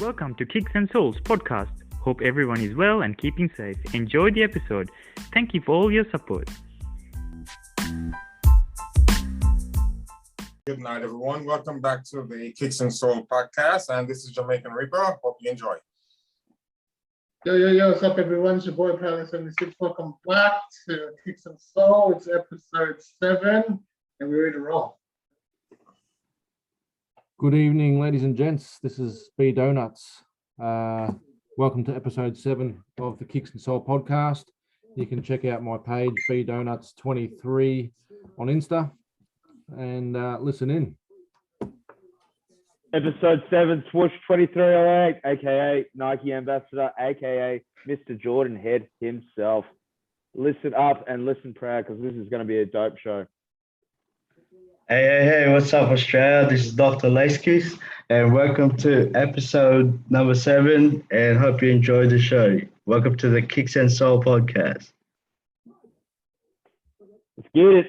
Welcome to Kickz and Souls podcast. Hope everyone is well and keeping safe. Enjoy the episode. Thank you for all your support. Good night, everyone. Welcome back to the Kickz and Soul podcast. And this is Jamaican Reaper. Hope you enjoy. Yo, what's up, everyone? It's your boy, Pally76. Welcome back to Kickz and Soul. It's episode 7, and we're ready to roll. Good evening, ladies and gents. This is B Donuts. Welcome to episode 7 of the Kickz and Soul podcast. You can check out my page, B Donuts 23 on Insta, and listen in. Episode 7, Swoosh 2308, aka Nike Ambassador, aka Mr. Jordan Head himself. Listen up and listen proud, because this is going to be a dope show. Hey, what's up, Australia? This is Dr. Lacekickz, and welcome to episode number 7, and hope you enjoy the show. Welcome to the Kickz and Soul podcast. Let's get it.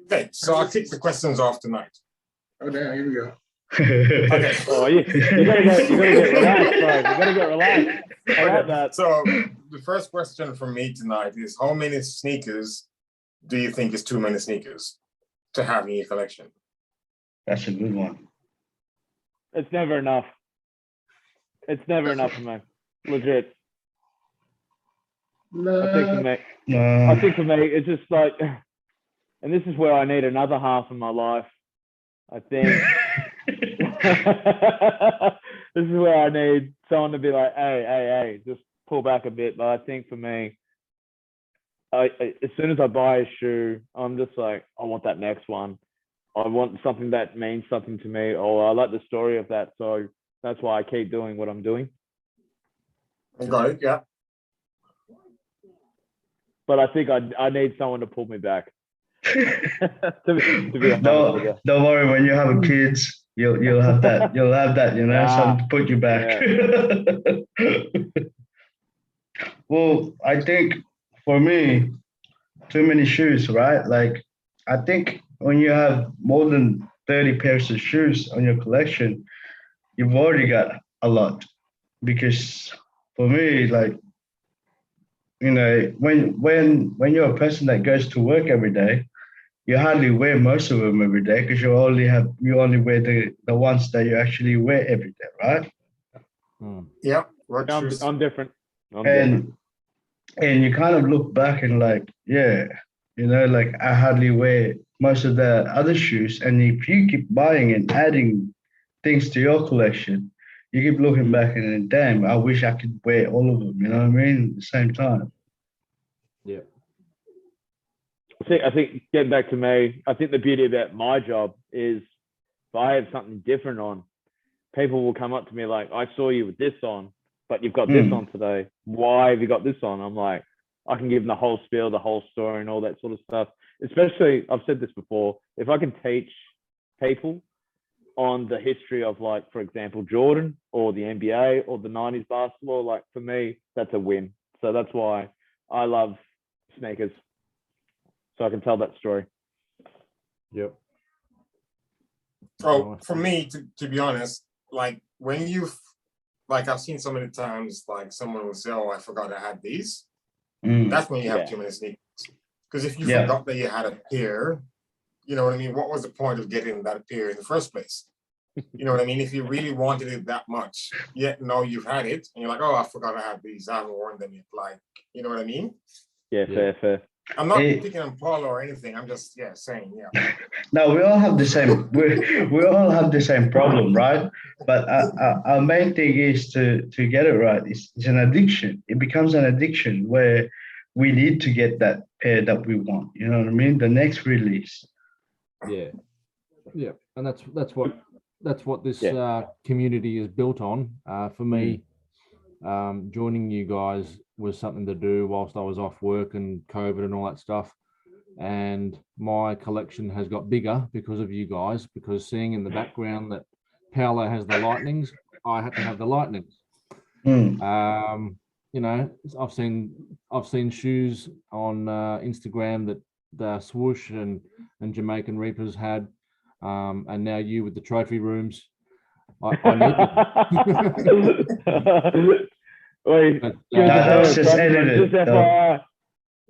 Okay, so I'll kick the questions off tonight. Oh, damn, here we go. Okay. Oh, you gotta get relaxed, bro. You gotta get relaxed. I like that. So the first question from me tonight is, how many sneakers do you think is too many sneakers to have in your collection? That's a good one. It's never enough. It's never enough for me. Legit. I think for me, it's just like, and this is where I need another half of my life. I think this is where I need someone to be like, hey, just pull back a bit. But I think for me, I as soon as I buy a shoe, I'm just like, I want that next one. I want something that means something to me, or I like the story of that. So that's why I keep doing what I'm doing. Got it, yeah. But I think I need someone to pull me back. to be Don't worry, when you have kids, you'll have that. You'll have that, someone to put you back. Yeah. Well, I think for me, too many shoes, right? Like, I think when you have more than 30 pairs of shoes on your collection, you've already got a lot. Because for me, like, when you're a person that goes to work every day, you hardly wear most of them every day, because you only wear the ones that you actually wear every day, right? Yeah, I'm different. And you kind of look back and like, like I hardly wear most of the other shoes. And if you keep buying and adding things to your collection, you keep looking back and then, damn, I wish I could wear all of them, you know what I mean? At the same time. Yeah. I think getting back to me, I think the beauty about my job is if I have something different on, people will come up to me like, I saw you with this on, but you've got this on today. Why have you got this on? I'm like, I can give them the whole spiel, the whole story and all that sort of stuff. Especially, I've said this before, if I can teach people on the history of, like, for example, Jordan or the NBA or the 90s basketball, like, for me, that's a win. So that's why I love sneakers. So I can tell that story. Yep. So for me, to be honest, like, when I've seen so many times, like, someone will say, oh, I forgot I had these. That's when you have too many sneakers. Because if you forgot that you had a pair, you know what I mean? What was the point of getting that pair in the first place? You know what I mean? If you really wanted it that much, yet no, you've had it, and you're like, oh, I forgot I had these. I haven't worn them yet. Like, you know what I mean? Yeah. Fair. I'm not picking on Paul or anything. I'm just saying. No, we all have the same. We all have the same problem, right? But our main thing is to get it right. It's an addiction. It becomes an addiction where we need to get that pair that we want. You know what I mean? The next release. Yeah, and that's what this community is built on. For me, joining you guys was something to do whilst I was off work and COVID and all that stuff. And my collection has got bigger because of you guys, because seeing in the background that Paolo has the Lightnings, I had to have the Lightnings. I've seen shoes on Instagram that the Swoosh and Jamaican Reapers had, and now you with the trophy rooms. I need it. Wait, But, That's just just edited. FYI.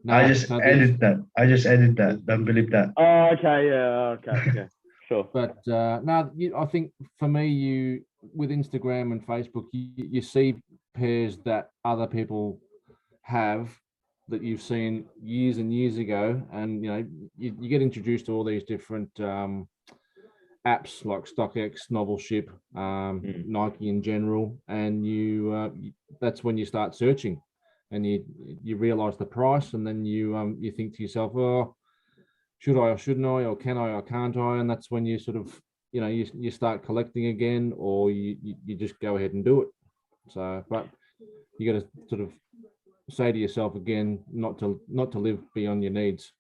no, I just no, edit that. I just edit that. Don't believe that. Oh, okay, yeah, okay, sure. But no, I think for me, you with Instagram and Facebook, you see pairs that other people have that you've seen years and years ago, and you get introduced to all these different apps like StockX, Novelship, Nike in general, and that's when you start searching, and you realize the price, and then you think to yourself, oh, should I or shouldn't I, or can I or can't I? And that's when you sort of you start collecting again, or you just go ahead and do it. So, but you got to sort of say to yourself again, not to live beyond your needs.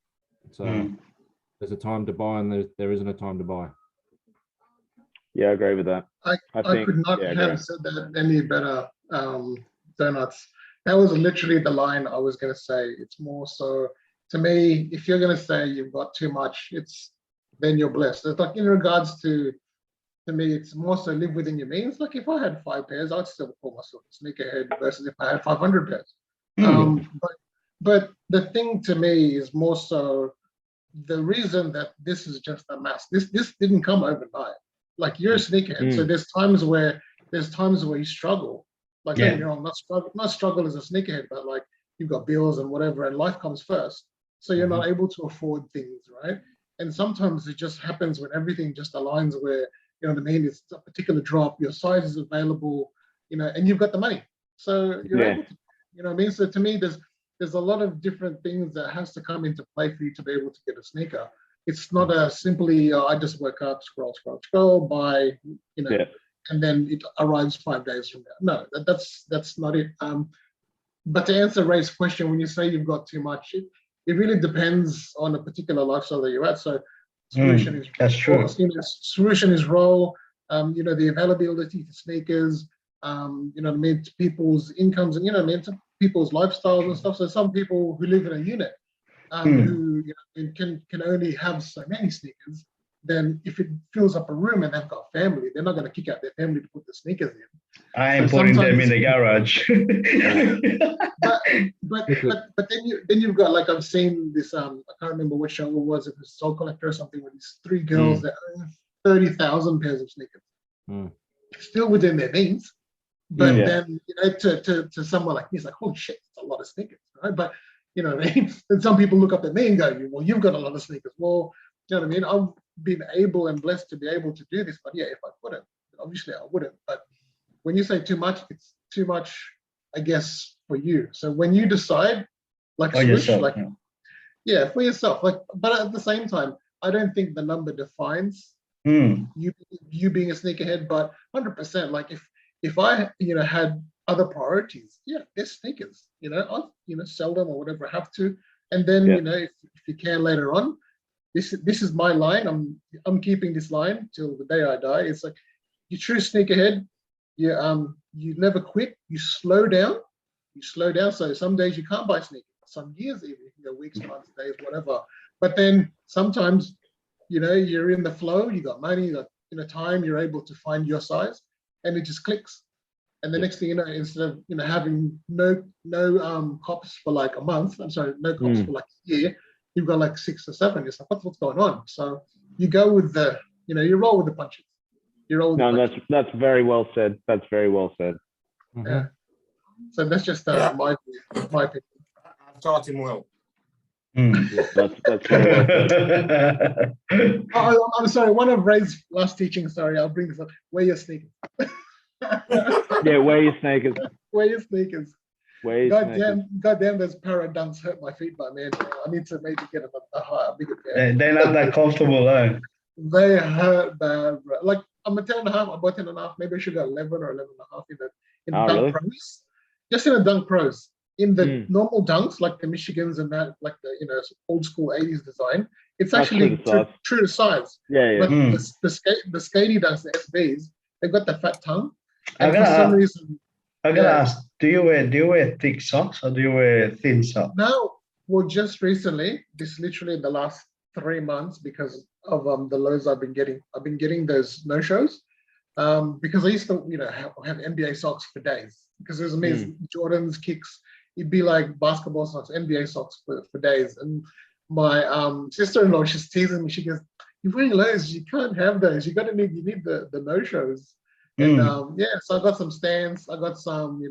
So there's a time to buy, and there isn't a time to buy. Yeah, I agree with that. I think, could not have said that any better, Donuts. That was literally the line I was going to say. It's more so, to me, if you're going to say you've got too much, then you're blessed. It's like in regards to me, it's more so live within your means. Like if I had 5 pairs, I'd still call myself a sneakerhead versus if I had 500 pairs. But the thing to me is more so the reason that this is just a mass. This didn't come overnight. Like you're a sneakerhead, so there's times where you struggle. Like don't get me wrong, not struggle as a sneakerhead, but like you've got bills and whatever, and life comes first. So you're not able to afford things, right? And sometimes it just happens when everything just aligns where, you know what I mean, it's a particular drop, your size is available, and you've got the money. So you're able to, you know what I mean? So to me, there's a lot of different things that has to come into play for you to be able to get a sneaker. It's not a simply, I just wake up, scroll, buy, and then it arrives 5 days from now. No, that's not it. But to answer Ray's question, when you say you've got too much, it really depends on a particular lifestyle that you're at. So solution is that's true. Solution is role, the availability for sneakers, what I mean, to people's incomes and to people's lifestyles and stuff. So some people who live in a unit who can only have so many sneakers, then if it fills up a room and they've got family, they're not going to kick out their family to put the sneakers in. I am putting them in the garage. but then you've got, like, I've seen this, I can't remember what show it was, it was Soul Collector or something, with these 3 girls that own 30,000 pairs of sneakers. Still within their means. But then, to someone like me, it's like, holy shit, it's a lot of sneakers, right? But, you know what I mean? And some people look up at me and go, well, you've got a lot of sneakers. Well, you know what I mean? I've been able and blessed to be able to do this. But yeah, if I couldn't, obviously I wouldn't. But when you say too much, it's too much, I guess, for you. So when you decide, like for Swoosh, yourself, for yourself. Like, but at the same time, I don't think the number defines you being a sneakerhead. But 100%, like if I had other priorities, there's sneakers. I'll sell them or whatever I have to, and then if you can later on. This is my line. I'm keeping this line till the day I die. It's like, you true sneakerhead. You never quit. You slow down. So some days you can't buy sneakers. Some years even, weeks, months, days, whatever. But then sometimes, you're in the flow. You got money. You got time. You're able to find your size, and it just clicks. And the next thing you know, instead of having no cops for like a month, no cops for like a year, you've got like 6 or 7. It's like, what's going on? So you go with the, you roll with the punches. That's very well said. That's very well said. Yeah. So that's just my opinion. I've taught him well. That's very well said. I'm sorry. One of Ray's last teachings. Sorry, I'll bring this up. Wear your sneakers. Wear your sneakers. Wear your sneakers. Goddamn, those para dunks hurt my feet, but man, I need to maybe get a bigger pair. They're not that comfortable, though. They hurt bad, bro. Like, I'm a 10.5, I bought 10.5. Maybe I should go 11 or 11.5 in the Dunk Pros. Just in the Dunk Pros. In the normal dunks, like the Michigans and that, like the old school 80s design, it's actually true to size. Yeah. But the skatey dunks, the SBs, they've got the fat tongue. I'm gonna ask, do you wear thick socks or do you wear thin socks? No, well, just recently, this literally in the last 3 months, because of the lows I've been getting those no-shows. Because I used to, have NBA socks for days because it was amazing. Jordans, Kickz, it'd be like basketball socks, NBA socks for days. And my sister-in-law, she's teasing me. She goes, "You're wearing lows. You can't have those. You need the no-shows." And so I got some stands. I got some,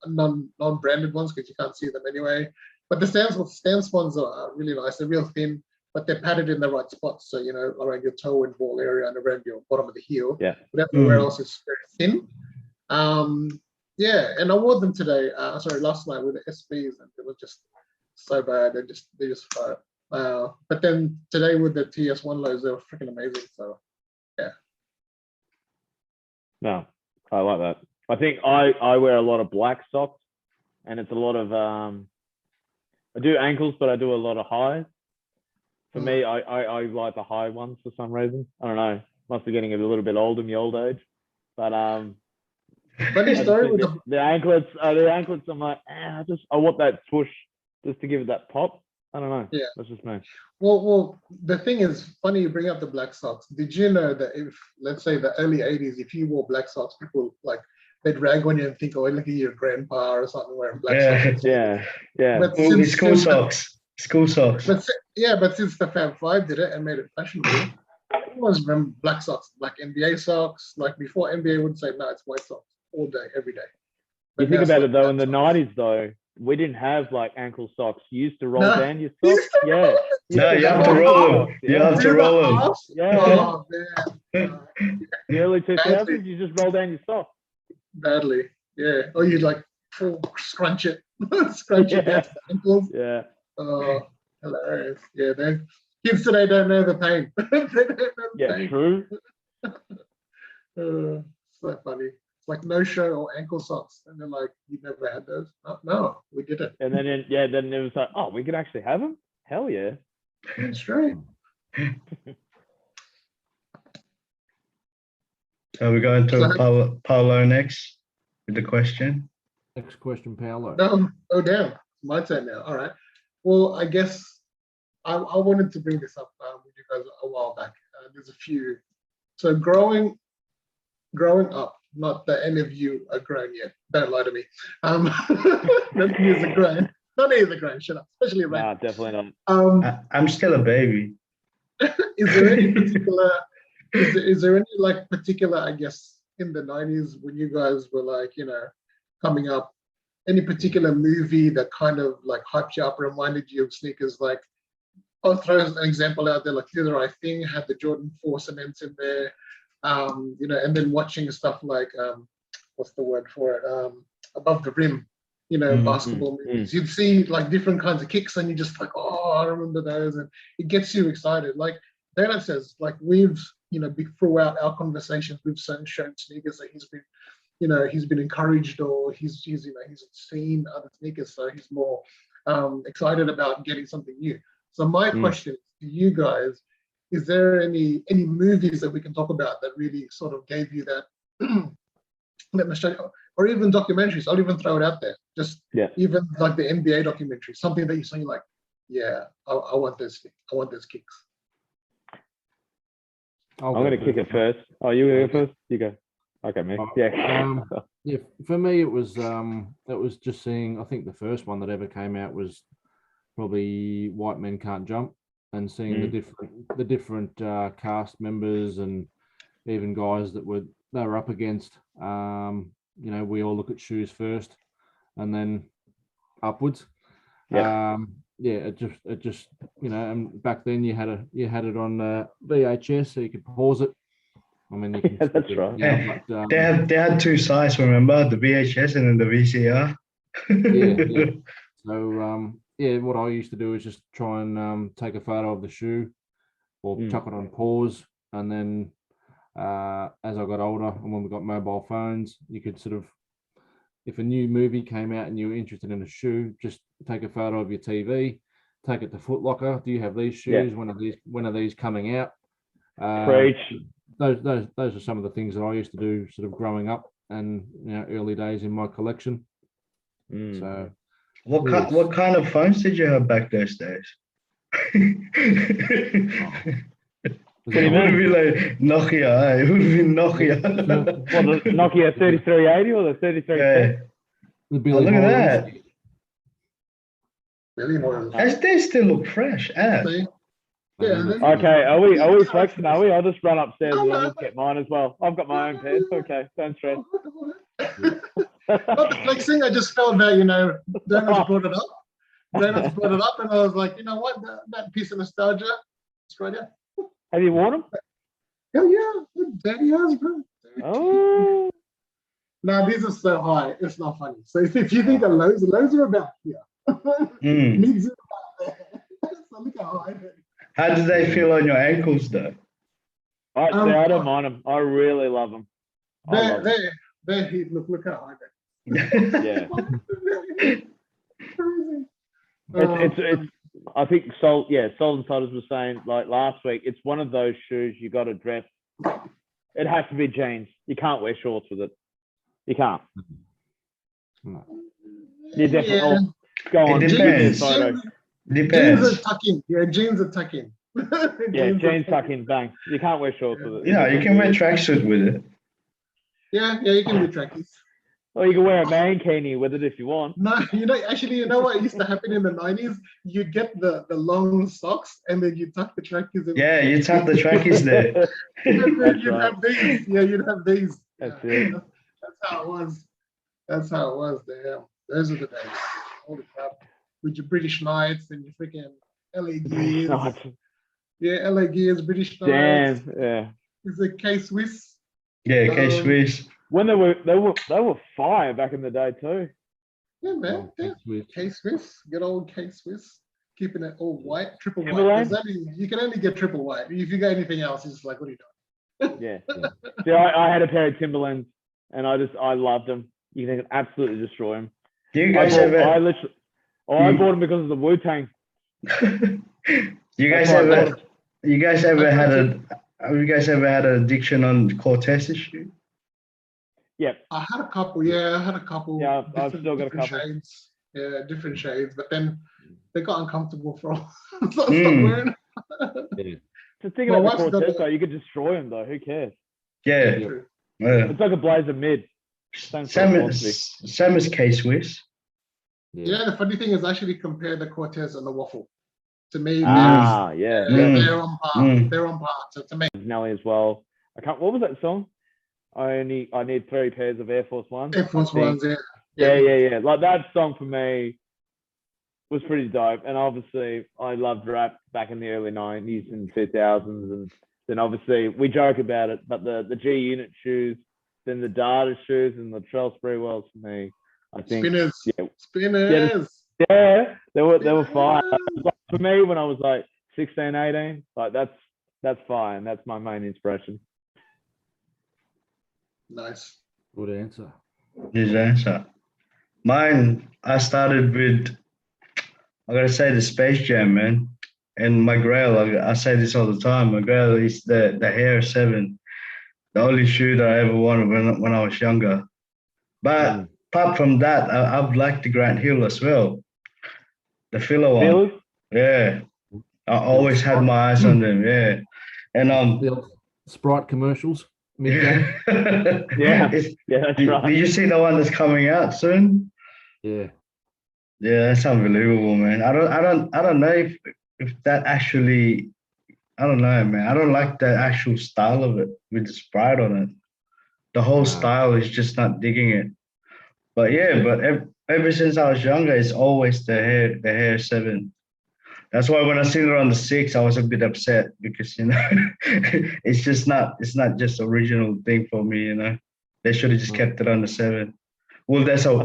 non-branded ones because you can't see them anyway. But the stance ones are really nice. They're real thin, but they're padded in the right spots. So, around your toe and ball area and around your bottom of the heel. Yeah. But everywhere else is very thin. And I wore them today. Last night with the SBs, and it was just so bad. They just fire. But then today with the TS1 lows, they were freaking amazing. So, yeah. No, I like that. I think I wear a lot of black socks, and it's a lot of I do ankles, but I do a lot of highs. For me, I like the high ones for some reason. I don't know. Must be getting a little bit old in the old age. But funny story with the anklets. The anklets. I'm like, I want that swoosh just to give it that pop. I don't know. Yeah, that's just me. Well, the thing is, funny you bring up the black socks. Did you know that if, let's say, the early '80s, if you wore black socks, people they'd rag on you and think, "Oh, look at your grandpa or something wearing black socks." Yeah. But school socks. School socks. But since the Fab Five did it and made it fashionable, everyone's wearing black socks, like NBA socks. Like before, NBA would say, "No, it's white socks all day, every day." But you think about it though, in the '90s though, we didn't have like ankle socks. You used to roll down your socks. Yeah. No, you have to roll them. You have to roll them. Yeah. Oh man. The early 2000s, you just roll down your socks. Badly. Yeah. Or you'd full scrunch it. Scrunch it down to the ankles. Yeah. Oh, hilarious. Yeah, then kids today don't know the pain. They don't know the pain. True. So funny. It's like no show or ankle socks. And they're like, "You never had those?" No, we didn't. And then then it was like, "Oh, we could actually have them? Hell yeah." That's right. So we're going to Paolo next with the question. Next question, Paolo. Oh, damn. My turn now. All right. Well, I guess I wanted to bring this up with you guys a while back. There's a few. So growing up, not that any of you are grown yet. Don't lie to me. None of you are grown. None of you are grown. Shut up. Especially right. Nah, definitely not. I'm still a baby. Is there any particular? Is there any particular? I guess in the '90s when you guys were coming up, any particular movie that kind of hyped you up, reminded you of sneakers? I'll throw an example out there. The Other Eye Thing had the Jordan 4 cements in there. And then watching stuff what's the word for it? Above the Rim, basketball movies. You'd see different kinds of kicks, and you're just oh, I remember those, and it gets you excited. Like Bernard says, we've, throughout our conversations, we've shown sneakers that he's been encouraged, or he's seen other sneakers, so he's more excited about getting something new. So my question to you guys: is there any movies that we can talk about that really sort of gave you that nostalgia, or even documentaries? I'll even throw it out there. Even the NBA documentary, something that you saw, you're yeah, I want this. I want this Kickz. I'm going to kick it first. Oh, you go first? You go. Okay, man. Yeah. For me, it was just seeing. I think the first one that ever came out was probably White Men Can't Jump, and seeing the different cast members and even guys that they were up against. We all look at shoes first, and then upwards. It just and back then you had it on VHS, so you could pause it. I mean, you can that's right. But, they had two sides, remember, the VHS and then the VCR. yeah. So what I used to do is just try and take a photo of the shoe, or chuck it on pause, and then as I got older and when we got mobile phones, you could sort of, if a new movie came out and you were interested in a shoe, just take a photo of your TV, take it to Foot Locker. Do you have these shoes? When are these coming out? Preach. Those are some of the things that I used to do sort of growing up and early days in my collection. So what kind of phones did you have back those days? Was What do it you It would not? be like Nokia. Eh? It would be Nokia. What, the Nokia 3380 or the 3310? Yeah. The Oh, Billy look at Boyles. that. Billy Boyles. They still look fresh. Eh? See? Yeah, and then Okay, are we Yeah, flexing? Are we? I'll just run upstairs Oh, and no. I'll just get mine as well. I've got my own pairs. Okay, don't stress. Not the flexing, I just felt that, Donuts brought it up. Donuts brought it up, and I was like, you know what, that piece of nostalgia, Australia. Have you worn them? Hell yeah, daddy has, bro. Oh, Now these are so high, it's not funny. So if you think of lows are about here. Mids are about there. So look how high they are. How do they feel on your ankles though? I don't mind them. I really love them. They're heat. Look how high they Yeah. are. It's. I think SOLEINSIDERS was saying like last week. It's one of those shoes you got to dress. It has to be jeans. You can't wear shorts with it. You can't. No. You definitely. Yeah. Go on. It Give me a depends. photo. Jeans Depends. are tucking. Yeah, jeans are tucking. Yeah, jeans tuck in, bang. You can't wear shorts with it. Yeah, you can wear tracksuit with it. Yeah, you can do trackies. Or you can wear a mankini with it if you want. No, actually, you know what used to happen in the 90s? You'd get the long socks and then you tuck the trackies in. Yeah, you tuck the trackies there. And then That's you'd right. have these. Yeah, you'd have these. That's Yeah, it. That's how it was. That's how it was. Damn. Those are the days. Holy crap. With your British Knights and your freaking LA Gears. Nice. Yeah, LA Gears, British Knights. Damn. Yeah. Is it K-Swiss? Yeah, K-Swiss. When they were fire back in the day too. Yeah, man. Yeah. K-Swiss. Good old K-Swiss. Keeping it all white, triple white. Timberland? You can only get triple white. If you got anything else, it's like, what are you doing? Yeah. See, I had a pair of Timberlands and I loved them. You can absolutely destroy them. Do you guys ever? I bought them because of the Wu-Tang. You guys ever had an addiction on Cortez's shoe? Yeah. I had a couple. Yeah, I had a couple. Yeah, I've still got a different couple. shades. Yeah, different shades. But then they got uncomfortable for all. So I stopped wearing. The thing My about the wife's got Cortez a- though, you could destroy them though. Who cares? Yeah. True. Yeah. It's like a Blazer mid. Same sort Same of philosophy. as K-Swiss. Yeah, the funny thing is, I actually compare the Cortez and the Waffle. To me, Yeah. they're on par. They're on par. So to me, Nelly as well. What was that song? I need 3 pairs of Air Force Ones. Air Force Ones, Yeah. Like that song for me was pretty dope. And obviously I loved rap back in the early 90s and 2000s. And then obviously we joke about it, but the G Unit shoes, then the Data shoes and the Trell Sprewells for me, I think. Spinners. Yeah. Spinners. Yeah, they were fine. Like, for me, when I was like 16, 18, like that's fine. That's my main inspiration. Nice. Good answer. His answer. Mine, I started with, I gotta say, the Space Jam, man. And my grail, I say this all the time, my grail is the Air 7, the only shoe that I ever wanted when I was younger. But apart from that, I've liked the Grant Hill as well. The filler one. Feelers? Yeah. I always had my eyes on them, yeah. And The Sprite commercials mid-game. Yeah, that's right. Did you see the one that's coming out soon? Yeah. Yeah, that's unbelievable, man. I don't know if that actually, I don't know, man. I don't like the actual style of it with the Sprite on it. The whole style is just not digging it. But yeah, ever since I was younger, it's always the hair 7. That's why when I seen it on the 6, I was a bit upset because it's not just original thing for me, They should have just kept it on the 7. Well, there's a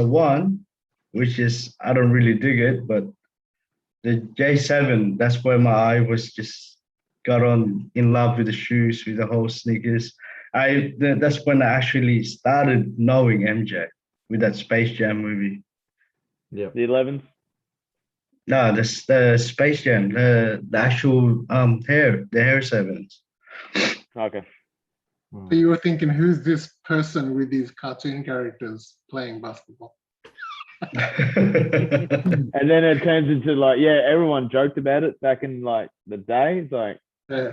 1, which is I don't really dig it, but the J7, that's where my eye was just got on in love with the shoes, with the whole sneakers. That's when I actually started knowing MJ with that Space Jam movie. Yeah. The 11s. No, the Space Jam, the actual the hair 7s. Okay. So you were thinking, who's this person with these cartoon characters playing basketball? And then it turns into like, yeah, everyone joked about it back in like the day. It's like,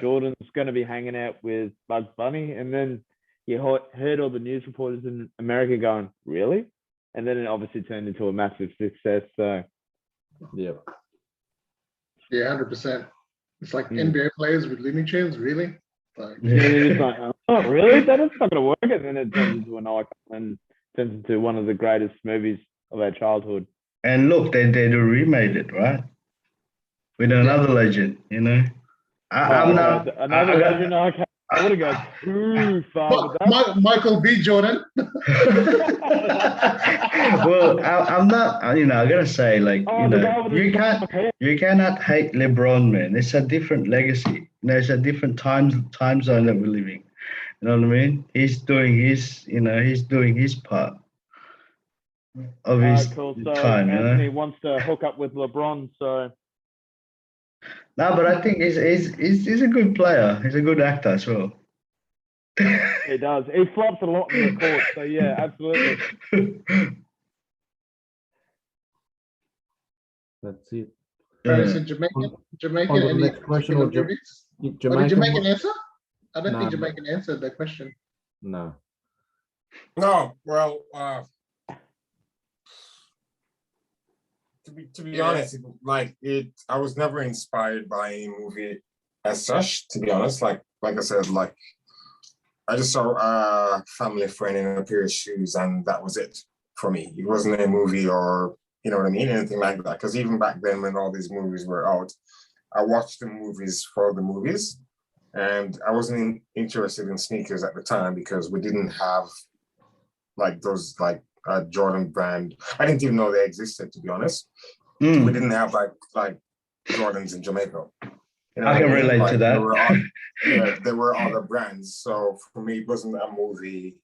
Jordan's going to be hanging out with Bugs Bunny. And then you heard all the news reporters in America going, really? And then it obviously turned into a massive success. So, yeah. Yeah, 100%. It's like NBA players with Looney Tunes, really? Like, yeah, it's like, oh, really? That's not going to work. And then it turns into an icon and turns into one of the greatest movies of our childhood. And look, they remade it, right? With another legend, you know. I'm not another legend. I would have gone too far with that. Michael B. Jordan. Well, I'm not. You know, I gotta say, like, you cannot hate LeBron, man. It's a different legacy. There's a different time zone that we're living. You know what I mean? He's doing his part of his cool. So time. Anthony you know? wants to hook up with LeBron, so. No, but I think he's a good player. He's a good actor as well. He does. He flops a lot in the court, so yeah, absolutely. That's it. So Jamaican any next question or movies? Jamaican, Jamaican answer? I don't think Jamaican answered that question. No. No, well, to be honest, I was never inspired by a movie as such, to be honest. Like I said, like I just saw a family friend in a pair of shoes and that was it for me. It wasn't a movie or, you know what I mean, anything like that. Because even back then when all these movies were out, I watched the movies for the movies and I wasn't interested in sneakers at the time because we didn't have like those like Jordan brand. I didn't even know they existed, to be honest. We didn't have like Jordans in Jamaica. You know I can relate to that. There were other brands. So for me, it wasn't a movie,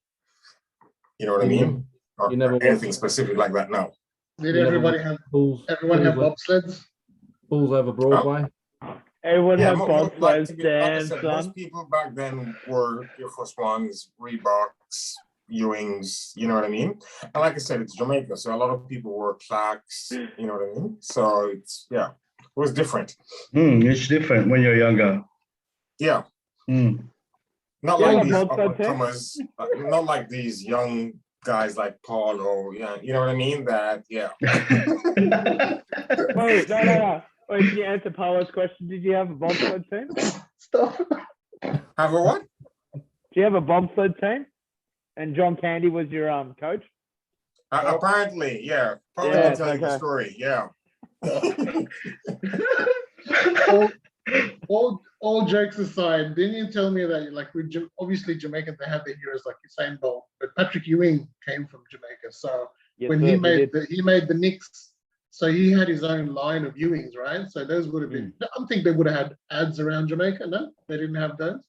you know what I mean? Or You never anything specific like that, no. Did everyone have bobsleds? Bulls over Broadway? Everyone had bobsleds, Dan, most people back then were your first ones, Reeboks, Ewings, you know what I mean? And like I said, it's Jamaica, so a lot of people wore Clarks, you know what I mean? So it's, yeah, it was different. It's different when you're younger. Yeah. Not like these up-and-comers, not like these young guys like Paul or, yeah, you know what I mean? That, yeah. Wait, no. Wait, can you answer Paolo's question? Did you have a bobsled team? Stop. Have a what? Do you have a bobsled team? And John Candy was your coach? Apparently, yeah. Probably can tell you the story, yeah. all jokes aside, didn't you tell me that like obviously Jamaicans, they have their heroes like Usain Bolt, but Patrick Ewing came from Jamaica. So when he made the Knicks, so he had his own line of Ewings, right? So those would have been. I don't think they would have had ads around Jamaica. No, they didn't have those.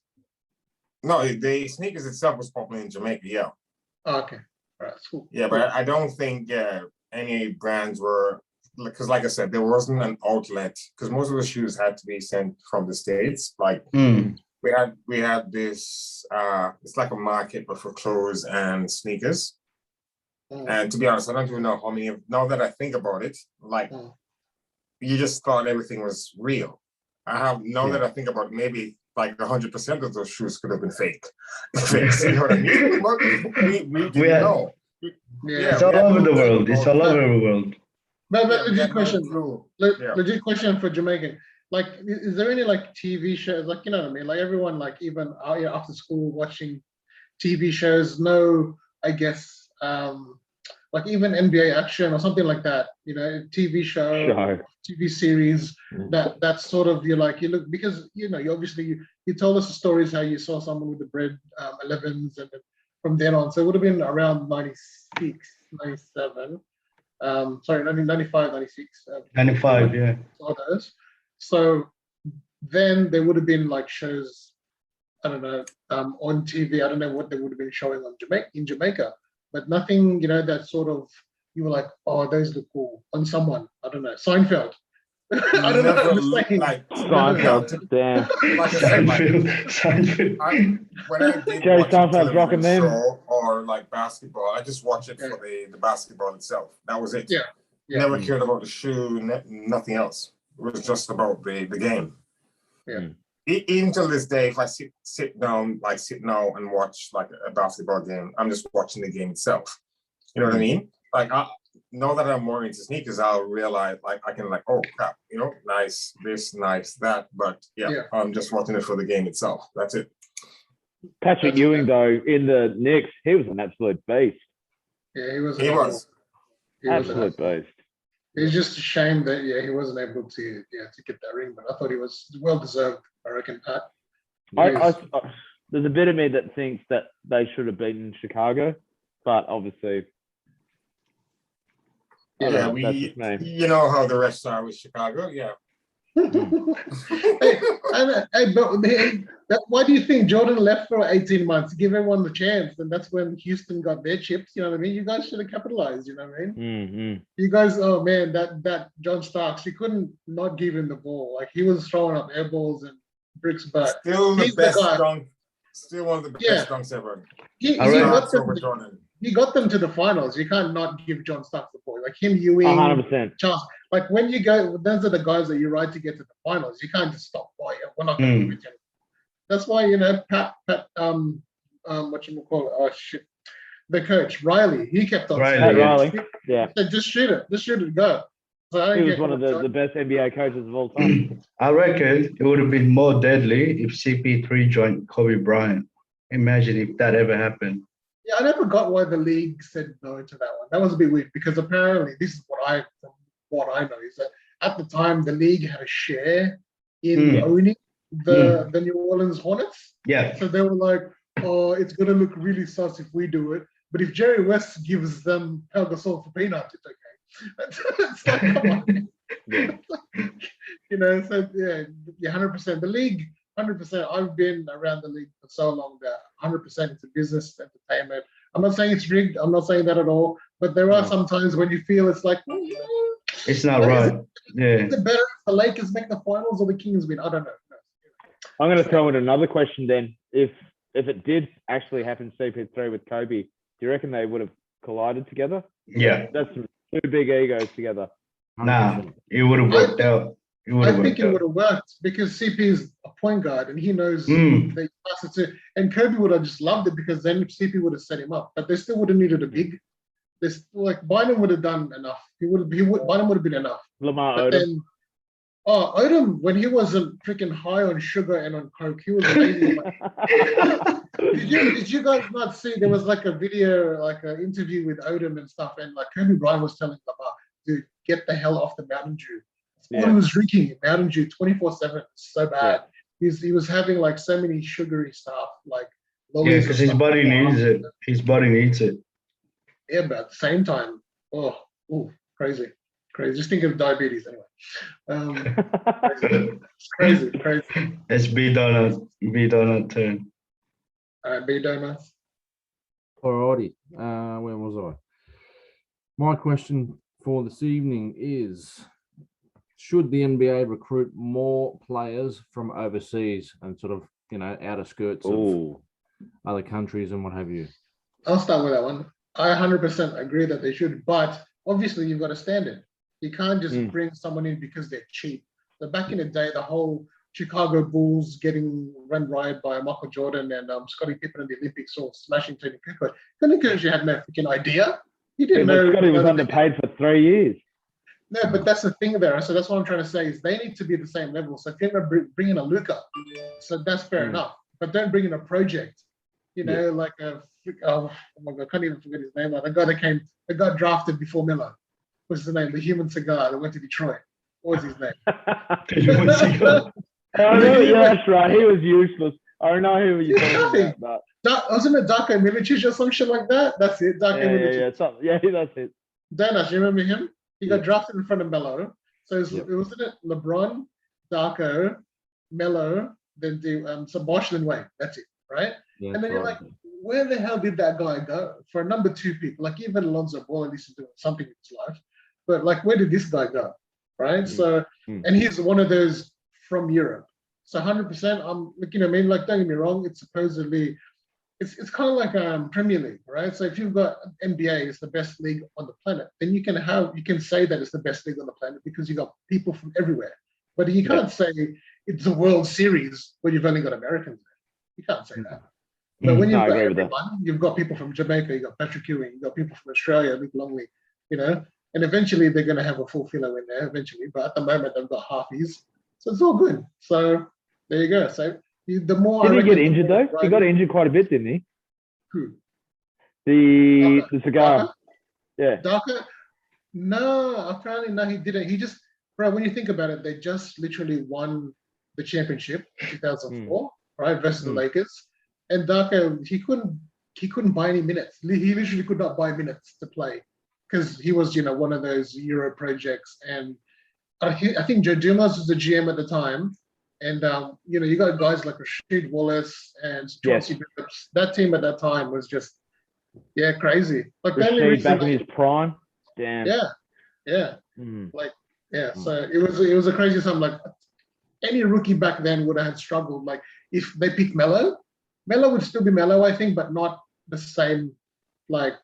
No, the sneakers itself was popular in Jamaica, yeah. Oh, okay. All right, cool. Yeah, but I don't think any brands were, because like I said, there wasn't an outlet, because most of the shoes had to be sent from the States. Like we had this, it's like a market, but for clothes and sneakers. And to be honest, I don't even know how many, now that I think about it, like you just thought everything was real. Now that I think about it, maybe like 100% of those shoes could have been fake. You know what I mean? But we didn't know. Yeah, it's all over the world. It's all over the world. But legit question. Legit question for Jamaican. Like, is there any like TV shows? Like, you know what I mean? Like everyone, like even after school watching TV shows. No, I guess like even NBA action or something like that. You know, TV show. TV series that sort of you look, because you know you told us the stories how you saw someone with the bread 11s and then from then on, so it would have been around 96, 97, sorry, 95, 96, 95, yeah. Those. So then there would have been like shows, I don't know, on TV. I don't know what they would have been showing on in Jamaica, but nothing, you know, that sort of. You were like, oh, those look cool on someone. I don't know. Seinfeld. I don't know. Like Seinfeld, damn. Seinfeld. When I did Jerry watch a Seinfeld's rocking them. show or like basketball, I just watched it for the basketball itself. That was it. Yeah. Never cared about the shoe, nothing else. It was just about the game. Yeah. Even till this day, if I sit down now and watch like a basketball game, I'm just watching the game itself. You know what I mean? Like now that I'm more into sneakers, I'll realize like I can like, oh crap, you know, nice this, nice that. But yeah, I'm just watching it for the game itself. That's it. Patrick Ewing though in the Knicks, he was an absolute beast. Yeah, he was. Absolute beast. It's just a shame that he wasn't able to get that ring, but I thought he was well deserved. I reckon, Pat. There's a bit of me that thinks that they should have beaten Chicago, but obviously, you know how the rest are with Chicago, yeah. Why do you think Jordan left for 18 months? Give everyone the chance, and that's when Houston got their chips. You know what I mean? You guys should have capitalized. You know what I mean? Mm-hmm. You guys, oh man, that John Starks, you couldn't not give him the ball. Like he was throwing up air balls and bricks, but still the best dunk, still one of the best dunks ever. He got them to the finals. You can't not give John Starks the ball. Like him, Ewing, 100%. Charles. Like when you go, those are the guys that you ride to get to the finals. You can't just stop. Oh, yeah, we're not going to give it to him. That's why, you know, Pat, what you call it? Oh shit, the coach Riley. He kept on saying, Riley. Yeah. Said, just shoot it, go. So he was one of the best NBA coaches of all time. I reckon it would have been more deadly if CP3 joined Kobe Bryant. Imagine if that ever happened. Yeah, I never got why the league said no to that one. That was a bit weird because apparently this is what I know is that at the time the league had a share in owning the New Orleans Hornets. Yeah. So they were like, oh, it's gonna look really sus if we do it. But if Jerry West gives them Pau Gasol for peanuts, it's okay. It's like, come on. You know, so yeah, 100%. The league, 100%. I've been around the league for so long that 100% it's a business entertainment. I'm not saying it's rigged. I'm not saying that at all. But there are some times when you feel it's like, it's not right. Is it better if the Lakers make the finals or the Kings win? I don't know. I'm going to throw in another question then. If it did actually happen, CP3 with Kobe, do you reckon they would have collided together? Yeah. That's two big egos together. Nah, it would have worked out. I think it would have worked because CP is a point guard and he knows they pass it to, and Kobe would have just loved it because then CP would have set him up, but they still would have needed a big. This like Bynum would have done enough. Bynum would have been enough. Lamar but Odom. Then, Odom, when he wasn't freaking high on sugar and on coke, he was amazing. Did you guys not see? There was like a video, like an interview with Odom and stuff, and like Kobe Bryant was telling Lamar, "Dude, get the hell off the Mountain Dew." All he was drinking Mountain Dew 24/7. So bad. He was having like so many sugary stuff, like because his body needs it. His body needs it. Yeah, but at the same time, crazy. Just think of diabetes anyway. Crazy. It's B donut turn. All right, B donuts. Alrighty, where was I? My question for this evening is: should the NBA recruit more players from overseas and sort of, outer skirts of other countries and what have you? I'll start with that one. I 100% agree that they should, but obviously you've got a standard. You can't just bring someone in because they're cheap. So back in the day, the whole Chicago Bulls getting run riot by Michael Jordan and Scottie Pippen in the Olympics or smashing Tony Kukoc. Tony Kukoc had no freaking idea. He didn't know. Scottie was underpaid for 3 years. No, but that's the thing there. So that's what I'm trying to say is they need to be the same level. So if you're going to bring in a Luka, so that's fair enough. But don't bring in a project. Like oh my God, I can't even forget his name. Like the guy that got drafted before Miller. What's his name? The human cigar that went to Detroit. What was his name? The human cigar. That's right. He was useless. I don't know who you're talking about. Wasn't it Darko Milicic or some shit like that? That's it. Darko Milicic. Yeah, that's it. Danas, you remember him? He got drafted in front of Melo. So it wasn't it LeBron, Darko, Melo, then some Bosh and Wade. That's it, right? Yeah, and then you're like, where the hell did that guy go? For a number 2 pick, like even Alonzo Ball at least is doing something in his life. But like, where did this guy go? Right? So, and he's one of those from Europe. So 100%, I'm like, like, don't get me wrong, it's supposedly, it's kind of like Premier League, right? So if you've got NBA is the best league on the planet, then you can say that it's the best league on the planet because you got people from everywhere. But you can't say it's a World Series when you've only got Americans there. You can't say that. But when you've got everyone, you've got people from Jamaica, you've got Patrick Ewing, you've got people from Australia, Luke Longley, you know, and eventually they're going to have a full filler in there eventually. But at the moment, they've got halfies. So it's all good. So there you go. So the more did he get injured though? He got injured quite a bit, didn't he? Who? The cigar. Darker? Yeah. Darker? No, apparently no, he didn't. He just, bro, when you think about it, they just literally won the championship in 2004, right, versus the Lakers. And Darker, he couldn't buy any minutes. He literally could not buy minutes to play because he was, you know, one of those Euro projects. And I think Joe Dumas was the GM at the time. And, you know, you got guys like Rasheed Wallace and Chauncey Billups. That team at that time was just, crazy. Like Rasheed back in his prime. Damn. Yeah. Like, so it was a crazy time. Like, any rookie back then would have struggled. Like, if they picked Melo would still be Melo, I think, but not the same, like,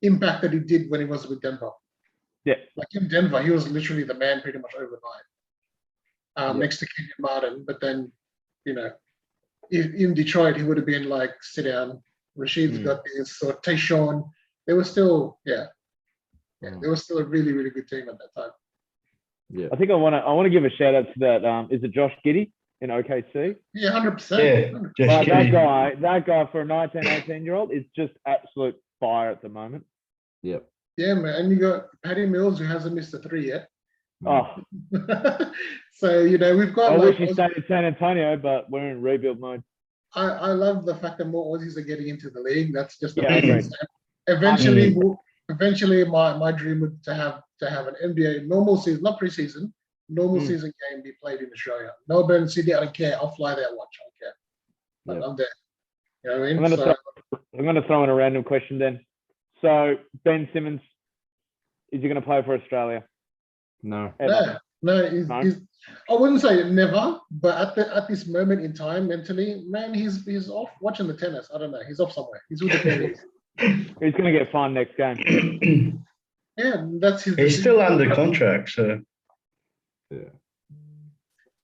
impact that he did when he was with Denver. Yeah. Like, in Denver, he was literally the man pretty much overnight, next to Kenyon Martin. But then, you know, in Detroit, he would have been like, sit down. Rasheed's got this, or Tayshaun. They were still, they were still a really, really good team at that time. Yeah. I think I want to give a shout out to that. Is it Josh Giddey in OKC? Yeah, 100%. Yeah, that guy for a 19, 18-year-old is just absolute fire at the moment. Yep. Yeah, man. And you got Patty Mills, who hasn't missed a 3 yet. Oh. So, you know, we've got. I wish he stayed in San Antonio, but we're in rebuild mode. I love the fact that more Aussies are getting into the league. That's just amazing. Eventually, my dream would to have an NBA normal season, not preseason, normal season game be played in Australia. Melbourne, Sydney, I don't care. I'll fly there, watch. I don't care. But I'm there. You know what I mean? I'm going to throw in a random question then. So Ben Simmons, is he going to play for Australia? No. No. I wouldn't say never, but at this moment in time, mentally, man, he's off watching the tennis. I don't know. He's off somewhere. He's with the tennis. He's going to get fined next game. Yeah, that's his. He's still under contract, so. Yeah.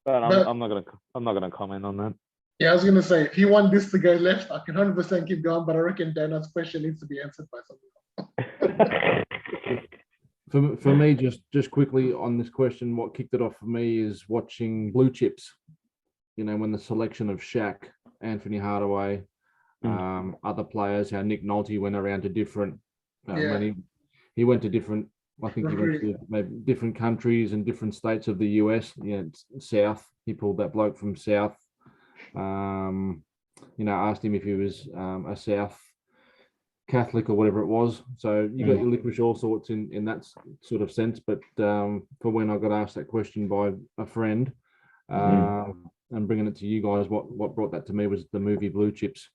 But I'm not gonna comment on that. Yeah, I was gonna say if he want this to go left, I can 100% keep going, but I reckon Donut's question needs to be answered by something else. For me, just quickly on this question, what kicked it off for me is watching Blue Chips. You know, when the selection of Shaq, Anthony Hardaway, other players, how Nick Nolte went around to different. When he went to different. I think he went to maybe different countries and different states of the US. South. He pulled that bloke from South. Asked him if he was a South Catholic or whatever it was. So you got your licorice all sorts in that sort of sense. But for when I got asked that question by a friend, and bringing it to you guys, what brought that to me was the movie Blue Chips.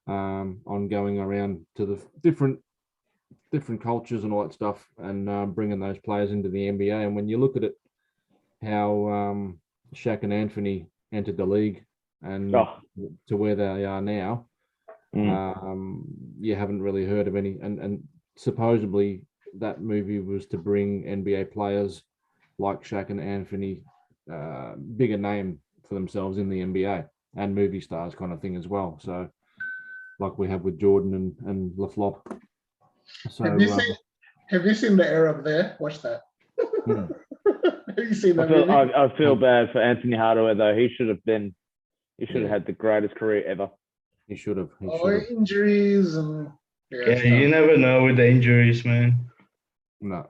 On going around to the different cultures and all that stuff, and bringing those players into the NBA. And when you look at it, how Shaq and Anthony entered the league and to where they are now, you haven't really heard of any. And supposedly that movie was to bring NBA players like Shaq and Anthony bigger name for themselves in the NBA and movie stars kind of thing as well. So like we have with Jordan and LaFlop. So, have you seen the Arab there? Watch that. Have you seen that movie? I feel bad for Anthony Hardaway though. He should have had the greatest career ever. He should have. Injuries and you never know with the injuries, man. No,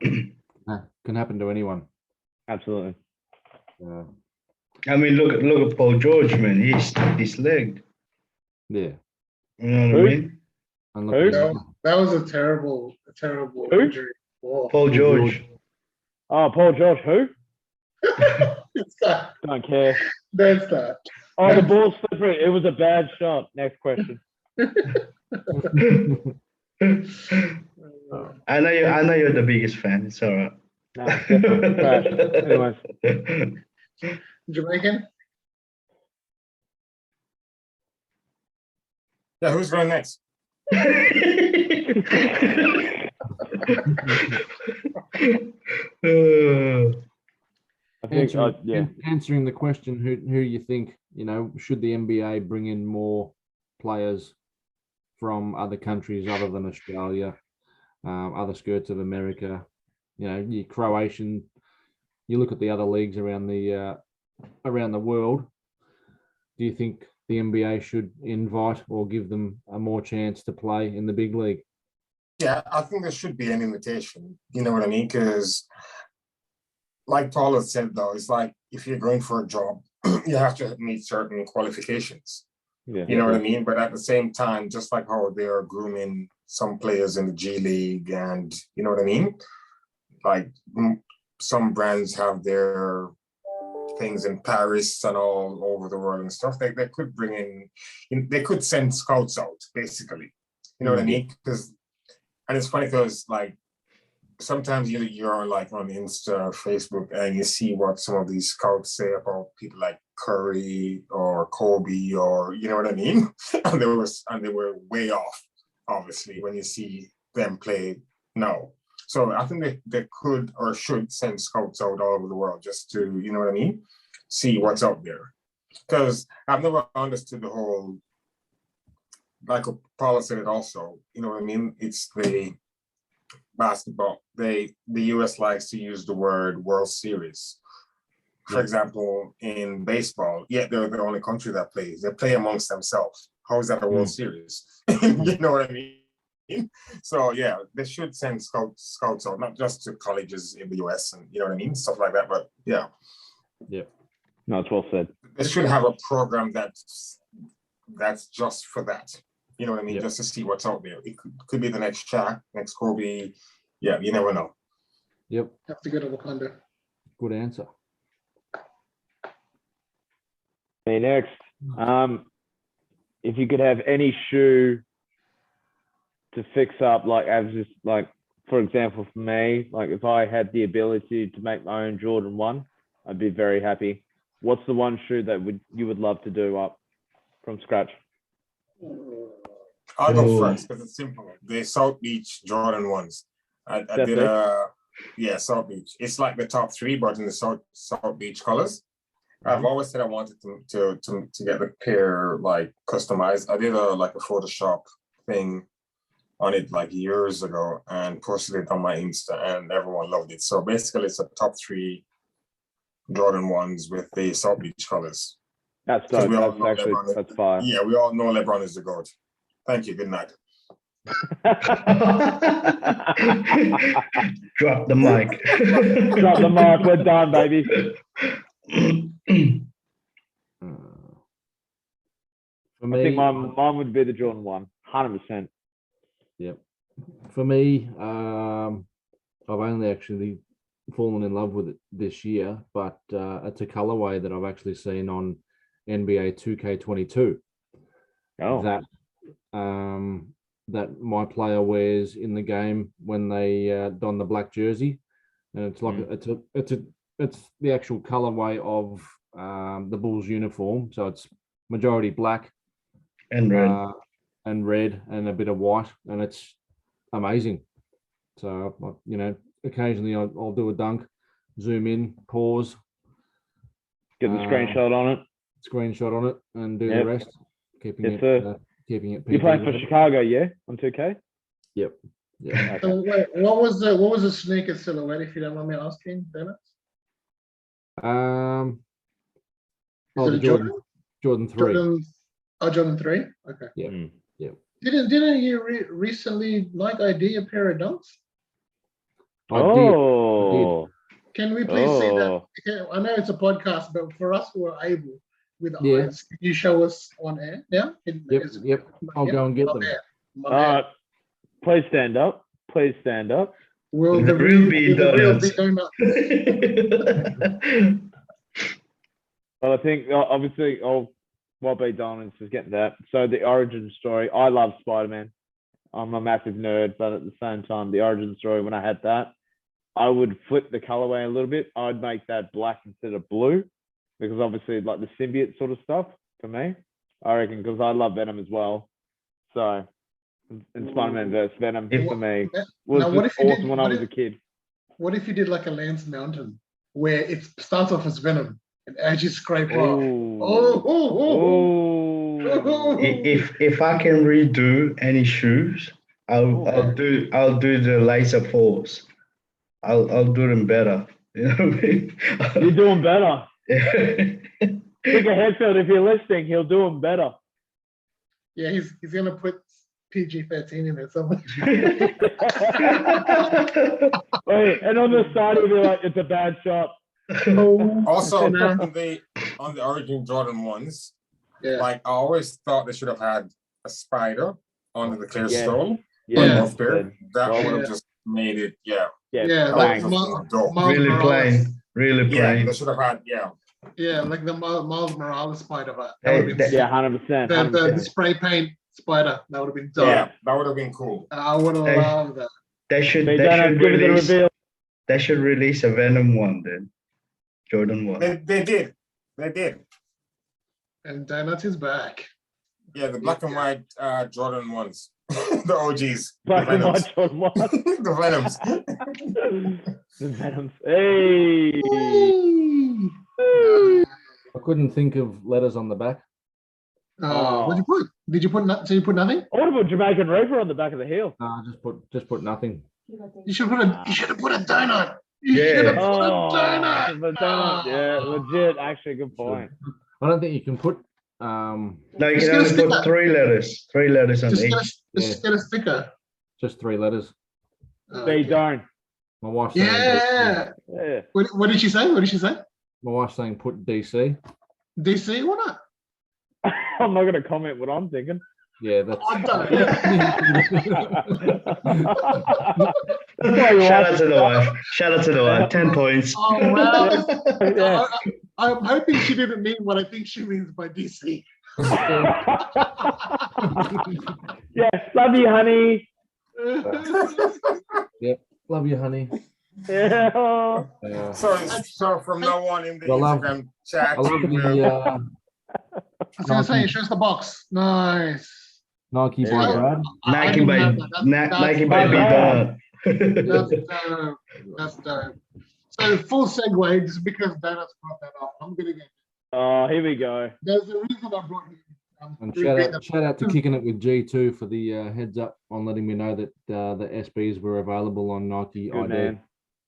can happen to anyone. Absolutely. I mean, look at Paul George, man. He stuck his leg. Yeah. You know what I mean? That was a terrible injury. Whoa. Paul George. Oh, Paul George, who? It's that. Don't care. That's that. Oh, the ball's slippery. It was a bad shot. Next question. I know you're the biggest fan. It's all right. No, definitely. Anyways. Jamaican? Yeah, who's going next? I answering the question, who you think, should the NBA bring in more players from other countries other than Australia, other skirts of America, you Croatian, you look at the other leagues around the world. Do you think the NBA should invite or give them a more chance to play in the big league? Yeah, I think there should be an invitation. You know what I mean? Because like Paul has said, though, it's like if you're going for a job, you have to meet certain qualifications. Yeah. You know what I mean? But at the same time, just like how they are grooming some players in the G League, and you know what I mean? Like some brands have their things in Paris and all over the world and stuff. They could bring in, they could send scouts out, basically. You know what I mean? And it's funny because like sometimes you're like on Insta, Facebook, and you see what some of these scouts say about people like Curry or Kobe, or you know what I mean? and they were way off, obviously, when you see them play now. So I think they could or should send scouts out all over the world just to, you know what I mean, see what's out there. Because I've never understood the whole, like Paula said it also, you know what I mean? It's the basketball. The US likes to use the word World Series. For example, in baseball, they're the only country that plays. They play amongst themselves. How is that a World Series? You know what I mean? So yeah, they should send scouts out, not just to colleges in the US and you know what I mean, stuff like that. But yeah, no, it's well said. They should have a program that's just for that. You know what I mean? Just to see what's out there. It could be the next Shaq, next Kobe. Yeah, you never know. Yep. Have to go to Wakanda. Good answer. Okay, next. If you could have any shoe to fix up, like for example, for me, like if I had the ability to make my own Jordan 1, I'd be very happy. What's the one shoe that you would love to do up from scratch? I'll go first because it's simple. The South Beach Jordan 1s. I did South Beach. It's like the top 3, but in the South Beach colors. I've always said I wanted to get the pair like customized. I did a Photoshop thing on it like years ago and posted it on my Insta, and everyone loved it. So basically, it's a top 3 Jordan 1s with the South Beach colors. That's dope. That's fire. Yeah, we all know LeBron is the GOAT. Thank you. Good night. Drop the mic. Drop the mic. We're done, baby. For me, I think mine would be the Jordan 1, 100%. Yep. For me, I've only actually fallen in love with it this year, but it's a colorway that I've actually seen on NBA 2K22. Oh. That my player wears in the game when they don the black jersey, and it's like it's the actual colorway of the Bulls uniform. So it's majority black and red and a bit of white, and it's amazing. So occasionally I'll do a dunk, zoom in, pause, get the screenshot on it, and do the rest. Keeping it. You're playing for Chicago, on 2K? Yep. Yeah. Okay. So wait, what was the sneaker silhouette, if you don't mind me asking, Dennis? The Jordan 3. Jordan 3? Okay. Yeah. Yeah. Didn't you recently ID a pair of dunks? I did. Can we please see that? I know it's a podcast, but for us who are able with eyes, can you show us on air now? Yep. I'll go and get them. All right. Please stand up. Will the real be donut? Well, I think obviously while B Donuts is getting that. So the origin story, I love Spider-Man. I'm a massive nerd, but at the same time, the origin story, when I had that, I would flip the colorway a little bit. I'd make that black instead of blue, because obviously like the symbiote sort of stuff for me, I reckon, because I love Venom as well. So, and Spider-Man versus Venom for me was awesome when I was a kid. What if you did like a Lance Mountain where it starts off as Venom and as you scrape off. If I can redo any shoes, I'll do the laser force. I'll do them better. You know what I mean? You're doing better. Yeah. Bigger Headfield, if you're listening, he'll do them better. Yeah, he's gonna put PG-13 in there somewhere. Wait, and on the side he'll be like, it's a bad shot. Also, on the Origin Jordan ones, like I always thought they should have had a spider on the clear stone. Both pair. That would have just made it, like really plain. Yeah, they should have had, Yeah, like the Miles Morales spider. Yeah, 100%. The spray paint spider. That would have been dope. Yeah, that would have been cool. I would have loved that. They should release a Venom one then. Jordan one. They did. And Donuts is back. Yeah, the black and white Jordan ones. The OGs. Black and white Jordan ones. The Venoms. The Venoms. Hey. I couldn't think of letters on the back. What did you put? Did you put so you put nothing? I would have put Jamaican Reaper on the back of the heel. No, just put nothing. You should have put a donut. Yeah. Yeah, legit. Actually, good point. I don't think you can put. No, you can only put 3 letters. 3 letters on each. Just get a sticker. Just 3 letters. They don't. My wife's saying, What did she say? What did she say? My wife's saying put DC. DC? Why not? I'm not going to comment what I'm thinking. Yeah, that's. Shout out to the wife. Shout out to the wife. 10 points. Oh wow! I'm hoping she didn't mean what I think she means by DC. Yeah, love you, honey. Yep, love you, honey. Yeah. So from now on in the Instagram chat, I love the. I was gonna say, show us the box. Nice. Nike by Brad. Nike by B Dog. That's dope. So full segue, just because Donuts brought that up, I'm gonna get. Here we go. There's a reason I brought him. And shout out to Kicking It with G2 for the heads up on letting me know that the SBs were available on Nike Good ID. man.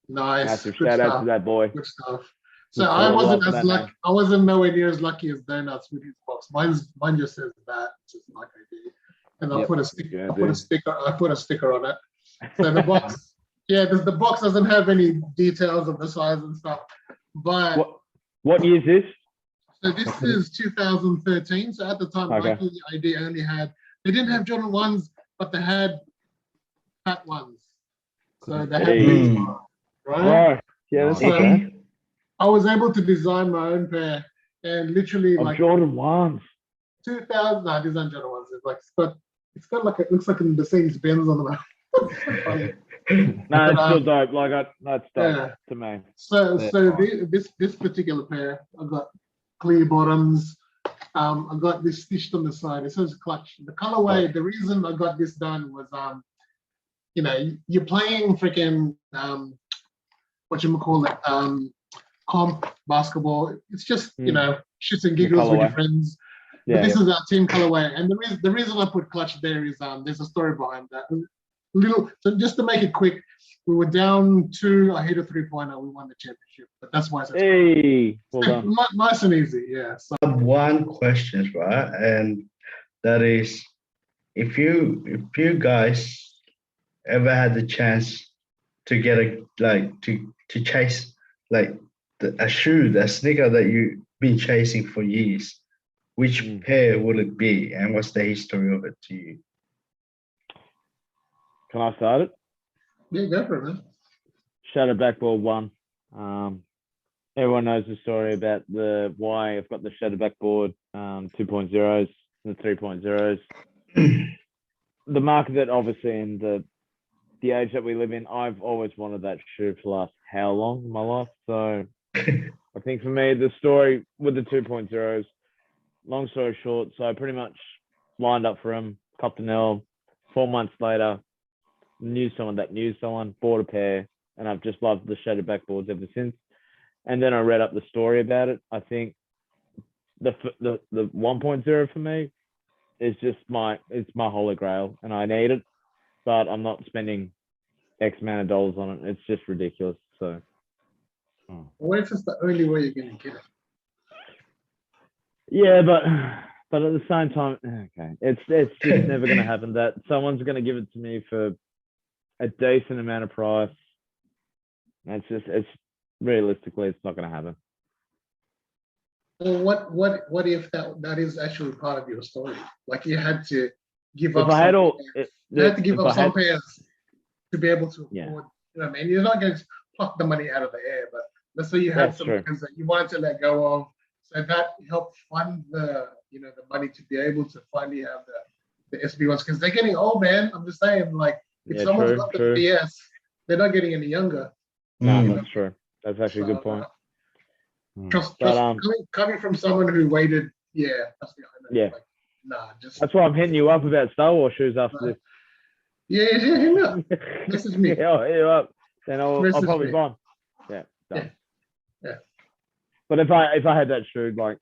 Nice. Massive shout out to that boy. Good stuff. So I wasn't as lucky. I wasn't nowhere near as lucky as Donuts with his box. Mine just says that, just like I did, and I put a sticker. I put a sticker on it. So the box, the box doesn't have any details of the size and stuff. But what year is this? So this is 2013. So at the time, Nike ID only had. They didn't have Jordan 1s, but they had fat ones. So they had right? Yeah, that's okay. I was able to design my own pair, and literally like Jordan 1s. 2000. No, these aren't Jordan 1s. It's like it's got like it looks like a Mercedes Benz on the back. No, it's still dope. Like that's dope to me. So this particular pair, I've got clear bottoms. I got this stitched on the side. It says clutch. The colorway. The reason I got this done was you're playing freaking comp basketball. It's just shits and giggles with your friends. But this is our team colorway, and the reason I put clutch there is there's a story behind that. So just to make it quick, we were down 2. I hit a 3-pointer. We won the championship, but that's why. Well done. Nice and easy, yeah. So I have one question, right? And that is, if you guys ever had the chance to get to chase a shoe, a sneaker that you've been chasing for years, which pair would it be, and what's the history of it to you? Can I start it? Yeah, go for it, man. Shadow Backboard 1. Everyone knows the story about why I've got the Shadow Backboard 2.0s and the 3.0s. The market that obviously in the age that we live in, I've always wanted that shoe for the last how long in my life. So I think for me, the story with the 2.0s, long story short, so I pretty much lined up for him, copped an L. 4 months later, knew someone that knew someone, bought a pair, and I've just loved the Shadow Backboards ever since. and then I read up the story about it. I think the 1.0 for me is just my holy grail, and I need it, but I'm not spending X amount of dollars on it. It's just ridiculous. So, what if it's the only way you're gonna get it? yeah, but at the same time, okay, it's just never gonna happen that someone's gonna give it to me for a decent amount of price. It's realistically, it's not gonna happen. Well, what if that is actually part of your story? Like you had to give If up. I had some all, pairs. You had to give if up I some had- pairs to be able to afford. Yeah. You know what I mean? You're not going to pluck the money out of the air, but let's say you had That's some true. pairs that you wanted to let go of, so that helped fund the the money to be able to finally have the SB ones because they're getting old, man. I'm just saying, like if Yeah, someone's true, got the true. PS, they're not getting any younger. No, that's true. That's actually a good So, point. Trust, But, coming from someone who waited, trust me, I know, Yeah. like, nah, just That's why I'm hitting you up about Star Wars shoes after this. yeah, hit me up. Message me. Yeah, I'll hit you up. Then I'll Message probably me. buy 'em. Yeah, done. Yeah. But if I had that shoe, like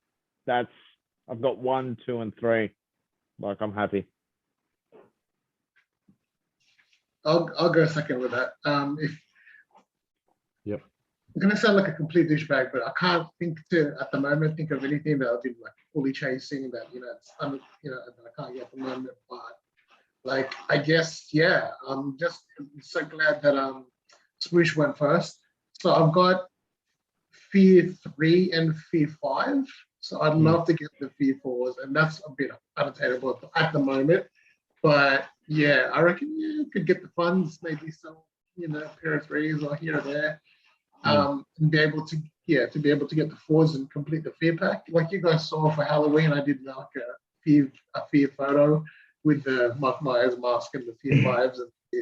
I've got 1, 2, and 3. Like I'm happy. I'll go second with that. If Yep. I'm gonna sound like a complete douchebag, but I can't at the moment think of anything that I've been like fully chasing that it's that I can't get at the moment. But like I guess I'm just so glad that Swoosh went first. So I've got Fear 3 and Fear 5. So I'd love to get the Fear 4s, and that's a bit unattainable at the moment. But yeah, I reckon you could get the funds, maybe some pair of 3s or here or there, and be able to get the 4s and complete the Fear pack. Like you guys saw for Halloween, I did like a Fear photo with the Mike Myers mask and the Fear 5s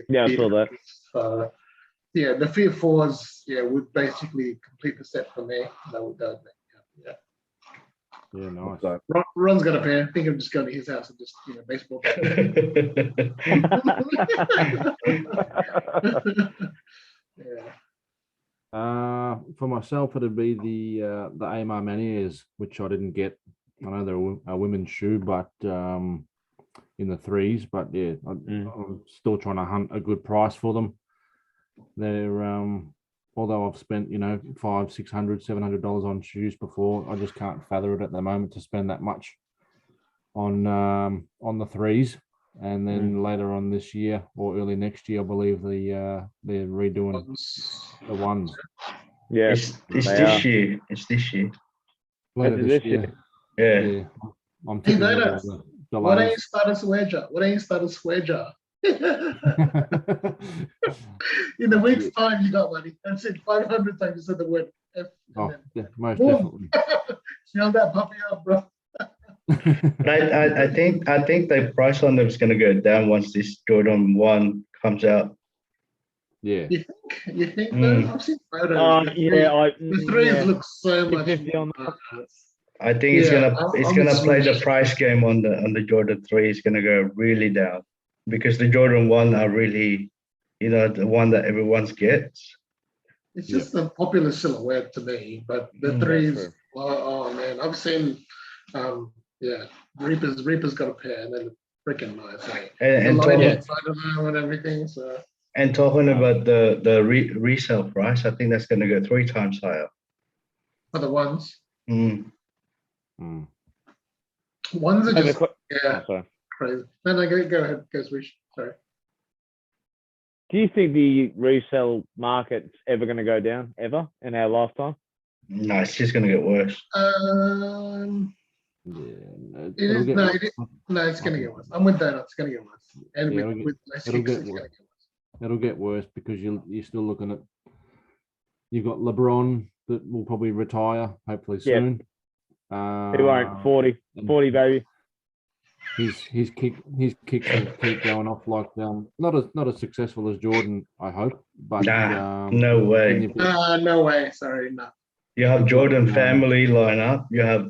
and I saw that. So yeah, the Fear 4s would basically complete the set for me. That would yeah. Yeah, nice. So, Ron's got a pair. I think I'm just going to his house and just baseball. Yeah. For myself, it'd be the AMR Maniers, which I didn't get. I know they're a women's shoe, but in the 3s. But yeah, I'm still trying to hunt a good price for them. They're although I've spent $500, $600, $700 on shoes before, I just can't fathom it at the moment to spend that much on the 3s. And then later on this year or early next year, I believe they're redoing the 1s. yeah, It's this year. It's this year. Later this year. Yeah. I'm Hey, thinking Dana, what ain't started Sweager? What ain't started Sweager? In a week's time, you got money. That's it. 500 times you said the word F. Most Boom. definitely. Smell that puppy up, bro. But I think the price on them is gonna go down once this Jordan 1 comes out. Yeah. You think though? I've seen photos. The 3s look so much. 50 on that. I think it's I'm gonna play the Swoosh. price game on the Jordan 3. It's gonna go really down because the Jordan 1 are really, the one that everyone gets. It's just a popular silhouette to me, but the 3s. Oh man, I've seen. Reaper's got a pair, and they're freaking nice. And the line inside of them and everything. So. And talking about the resale price, I think that's gonna go 3 times higher. For the 1s. Mm. 1s are just sorry. crazy. No, go ahead, go Swoosh. Sorry. Do you think the resale market's ever going to go down ever in our lifetime? No, it's just gonna get worse. It's gonna get worse. I'm with that. It's gonna get worse. And with Lacekickz, it's gonna get worse. It'll get worse because you're still looking at. You've got LeBron that will probably retire hopefully soon. He won't. 40 baby. His kicks will keep going off like not as successful as Jordan, I hope. But no way. No way. Sorry, no. You have Jordan family line up. You have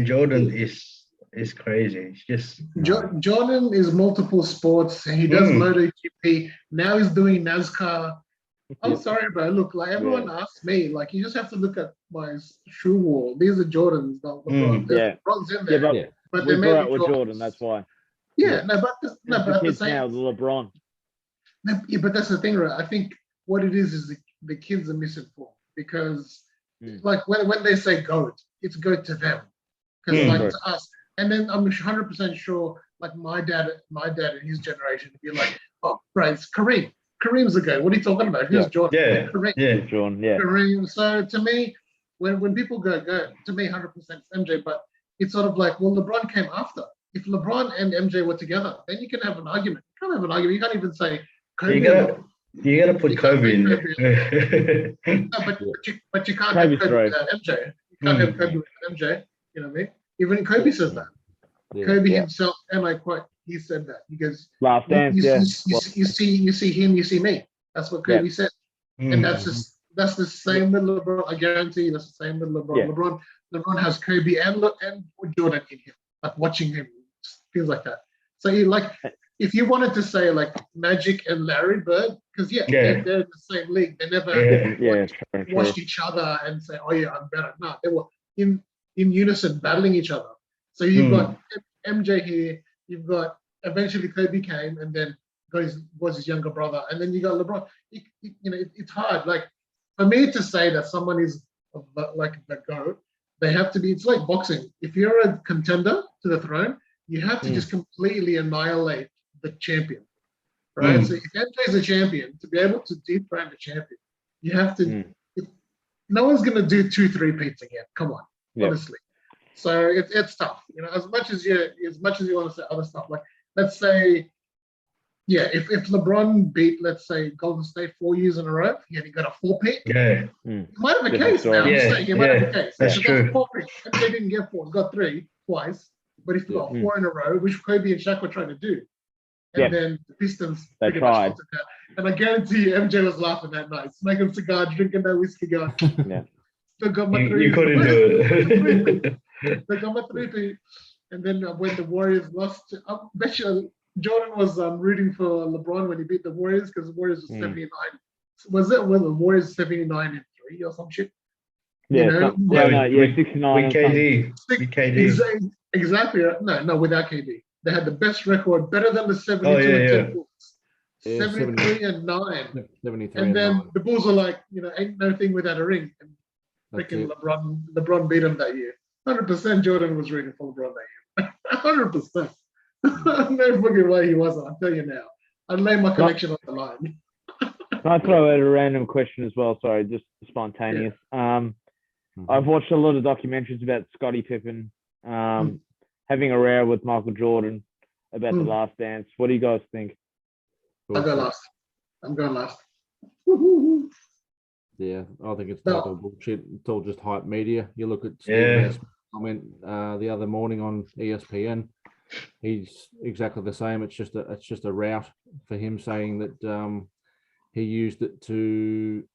Jordan is crazy. It's just Jordan is multiple sports. He does MotoGP. Now he's doing NASCAR. I'm sorry, bro. Look, like everyone asks me, like you just have to look at my shoe wall. These are Jordans, not LeBron. There's LeBron's in there, but we they grew may up be with Jordans. Jordan. That's why. Yeah, no, but at the kids same now, the LeBron. no, yeah, but that's the thing, right? I think what it is the kids are misinformed because, like when they say goat, it's goat to them, because like to us, and then I'm 100% sure, like my dad and his generation would be like, oh, bro, it's Kareem. Kareem's a goat. What are you talking about? Who's Jordan? Kareem. Jordan. Kareem. So to me, when people go, to me, 100% it's MJ, but it's sort of like, well, LeBron came after. If LeBron and MJ were together, then you can have an argument. You can't have an argument. You can't even say Kobe. You gotta put Kobe in there. No, but you can't have Kobe without MJ. You can't have Kobe without MJ. You know what I mean? Even Kobe says that. Kobe himself, and I quote, he said that. He goes, "Last dance." You see him, you see me. That's what Kobe said, and that's the same with LeBron. I guarantee you, that's the same with LeBron. LeBron has Kobe and Jordan in him, like watching him, things like that. So if you wanted to say like Magic and Larry Bird, because they're in the same league. They never watched each other and say, "Oh yeah, I'm better." No, they were in unison battling each other. So you've got MJ here. You've got eventually Kobe came, and then was his younger brother, and then you got LeBron. It's hard. Like for me to say that someone is like the GOAT, they have to be. It's like boxing. If you're a contender to the throne, you have to just completely annihilate the champion, right? So if MJ is a champion, to be able to dethrone the champion, you have to. No one's going to do 2-3 peats again. Come on, honestly. So it's tough. As much as you want to say other stuff, like let's say, if LeBron beat, let's say, Golden State 4 years in a row, he got a 4-peat. He might have a case now. I'm saying he might have a case. That's true. MJ didn't get 4, he got 3 twice. But if you got 4 in a row, which Kobe and Shaq were trying to do, and then the Pistons they tried. And I guarantee you, MJ was laughing that night, smoking cigars, drinking that whiskey, going, "They got my 3. You couldn't do it. They got my 3. And then when the Warriors lost, I bet you Jordan was rooting for LeBron when he beat the Warriors, because the Warriors were 79. Was the Warriors 79-3 or some shit? Yeah, 69. With KD. Exactly. No, without KD. They had the best record, better than the 72 and 10 Bulls. 73 and 9. 73 and then 9. the Bulls are like, ain't no thing without a ring. And freaking LeBron beat him that year. 100% Jordan was rooting for LeBron that year. 100%. No fucking way he wasn't. I'll tell you now. I'd lay my connection on the line. Can I throw out a random question as well? Sorry, just spontaneous. I've watched a lot of documentaries about Scottie Pippen having a row with Michael Jordan about the last dance. What do you guys think? I'll go last. I'm going last. Yeah, I think it's total bullshit. It's all just hype media. You look at Steve comment the other morning on ESPN. He's exactly the same. It's just a route for him, saying that he used it to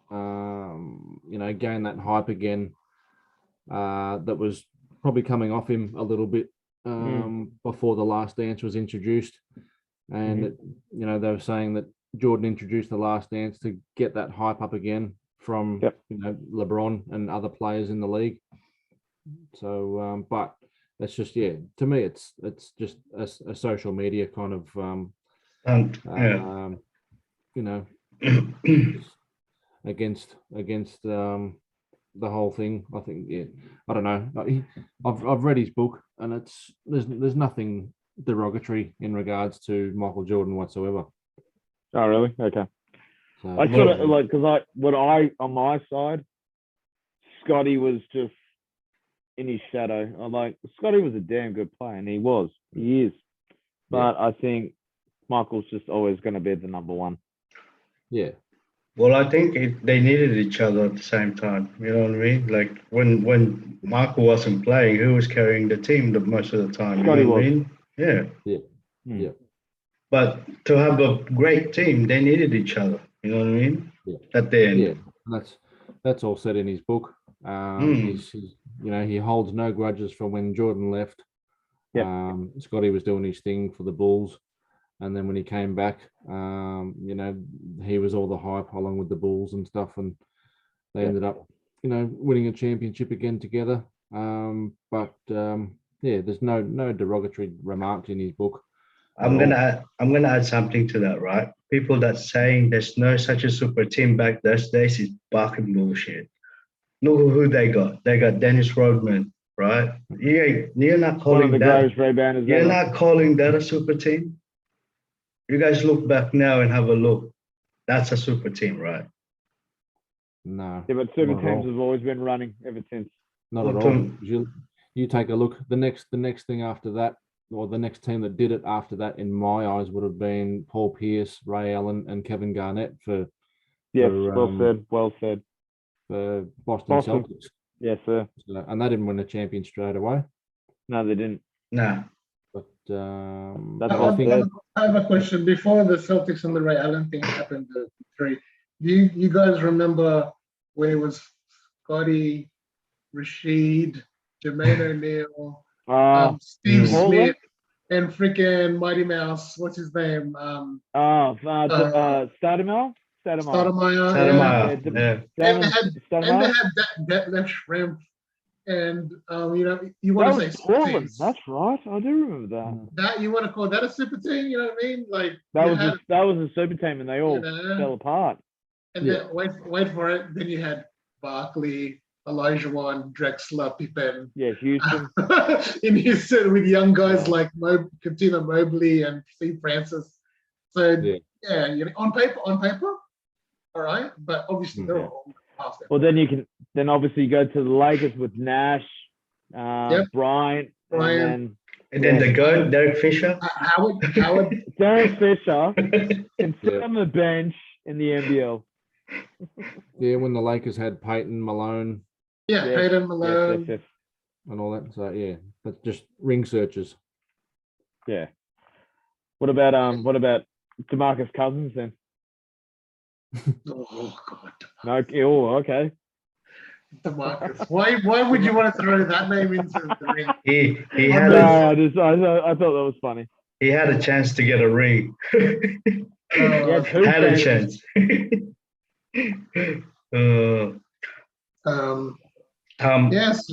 gain that hype again. That was probably coming off him a little bit before the last dance was introduced, and they were saying that Jordan introduced the last dance to get that hype up again from LeBron and other players in the league. So, but that's just to me, it's just a social media kind of against the whole thing. I think I don't know. I've read his book, and there's nothing derogatory in regards to Michael Jordan whatsoever. Oh, really? Okay. So, I sort of because on my side, Scotty was just in his shadow. Scotty was a damn good player, and he is. But I think Michael's just always going to be the number one. Yeah. Well, I think they needed each other at the same time. You know what I mean? Like when Michael wasn't playing, who was carrying the team most of the time? Scotty you know was. What I mean? Yeah. Yeah. Yeah. But to have a great team, they needed each other. You know what I mean? Yeah. At the end. Yeah. That's all said in his book. He holds no grudges from when Jordan left. Yeah. Scotty was doing his thing for the Bulls. And then when he came back, you know, he was all the hype along with the Bulls and stuff, and they ended up, you know, winning a championship again together. Yeah, there's no derogatory remarks in his book. I'm gonna add something to that, right? People that saying there's no such a super team back those days is fucking bullshit. Look who they got. They got Dennis Rodman, right? You're not calling that. You're not calling that a super team. You guys look back now and have a look. That's a super team, right? No. Yeah, but super teams have always been running ever since. Not at all. You take a look. The next thing after that, or the next team that did it after that, in my eyes, would have been Paul Pierce, Ray Allen, and Kevin Garnett for. Yes, for, well said. For Boston Celtics. Yes, sir. So, and they didn't win a champion straight away. No, they didn't. No. But I have a question. Before the Celtics and the Ray Allen thing happened, the three, do you guys remember when it was Scotty, Rashid, Jermaine O'Neal, Steve Smith, and freaking Mighty Mouse? What's his name? Stoudemire. Stoudemire. Yeah. And they had that left shrimp. And you know, you want to say super teams. That's right. I do remember that. That you want to call that a super team? You know what I mean? Like that was a super team, and they all fell apart. And then wait for it. Then you had Barkley, Elijah Wan, Drexler, Pippen. Yeah, Houston. In Houston with young guys like Katina Mobley and Steve Francis. So yeah, you know, on paper, all right, but obviously they're all past that. Well, then obviously you go to the Lakers with Nash, Bryant, and then the GOAT, Derek Fisher. Howard. Derek Fisher can sit on the bench in the NBL. Yeah, when the Lakers had Peyton, Malone. Yeah, Peyton, Malone. Yes. And all that. So yeah, but just ring searchers. Yeah. What about DeMarcus Cousins then? Oh God. No. Oh, okay. DeMarcus. Why would you want to throw that name into the ring? He had I thought that was funny. He had a chance to get a ring. Had a chance. Yes.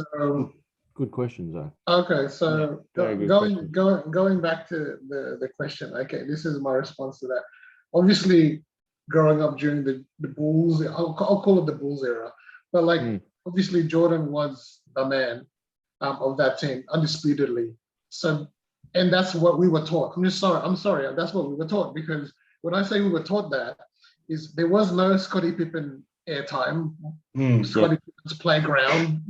Good questions, though. Okay, so going back to the question. Okay, this is my response to that. Obviously, growing up during the Bulls, I'll call it the Bulls era, but like obviously Jordan was the man of that team, undisputedly. So, and that's what we were taught. I'm sorry, that's what we were taught, because when I say we were taught that, is there was no Scottie Pippen airtime, Scottie Pippen's playground,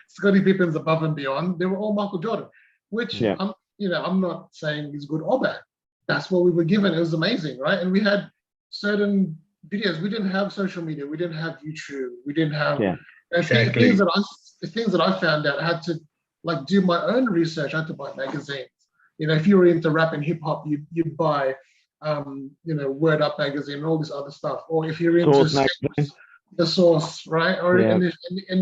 Scottie Pippen's above and beyond. They were all Michael Jordan, which I'm not saying is good or bad. That's what we were given. It was amazing, right? And we had certain videos. We didn't have social media. We didn't have YouTube. We didn't have things that I found out. I had to like do my own research. I had to buy magazines. You know, if you were into rap and hip hop, you'd buy Word Up magazine and all this other stuff. Or if you're into the Source, right? Or and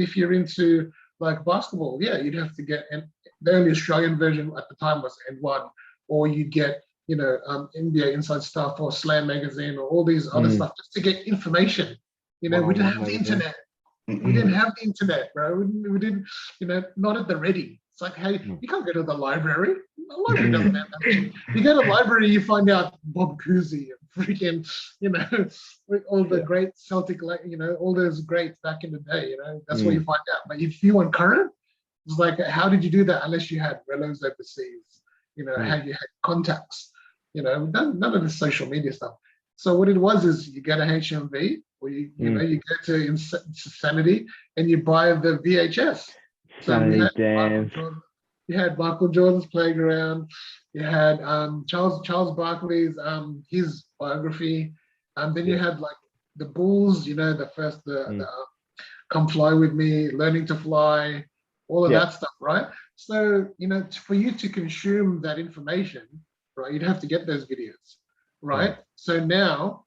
if you're into like basketball, you'd have to get, and the only Australian version at the time was N1, or you get NBA Inside Stuff or Slam magazine or all these other stuff just to get information. You know, we didn't have the internet. We didn't have the internet, bro. We didn't, not at the ready. It's like, hey, you can't go to the library. The library doesn't have that. You go to the library, you find out Bob Cousy and freaking, all the great Celtic, all those greats back in the day. That's what you find out. But if you want current, it's like, how did you do that unless you had relatives overseas? How you had contacts. None of the social media stuff. So what it was is you get a HMV, or you go to Insanity and you buy the VHS. So you had Michael Jordan's Playground. You had Charles Barkley's his biography, and then you had like the Bulls. The Come Fly With Me, Learning to Fly, all of that stuff, right? So for you to consume that information, right, you'd have to get those videos, right? So now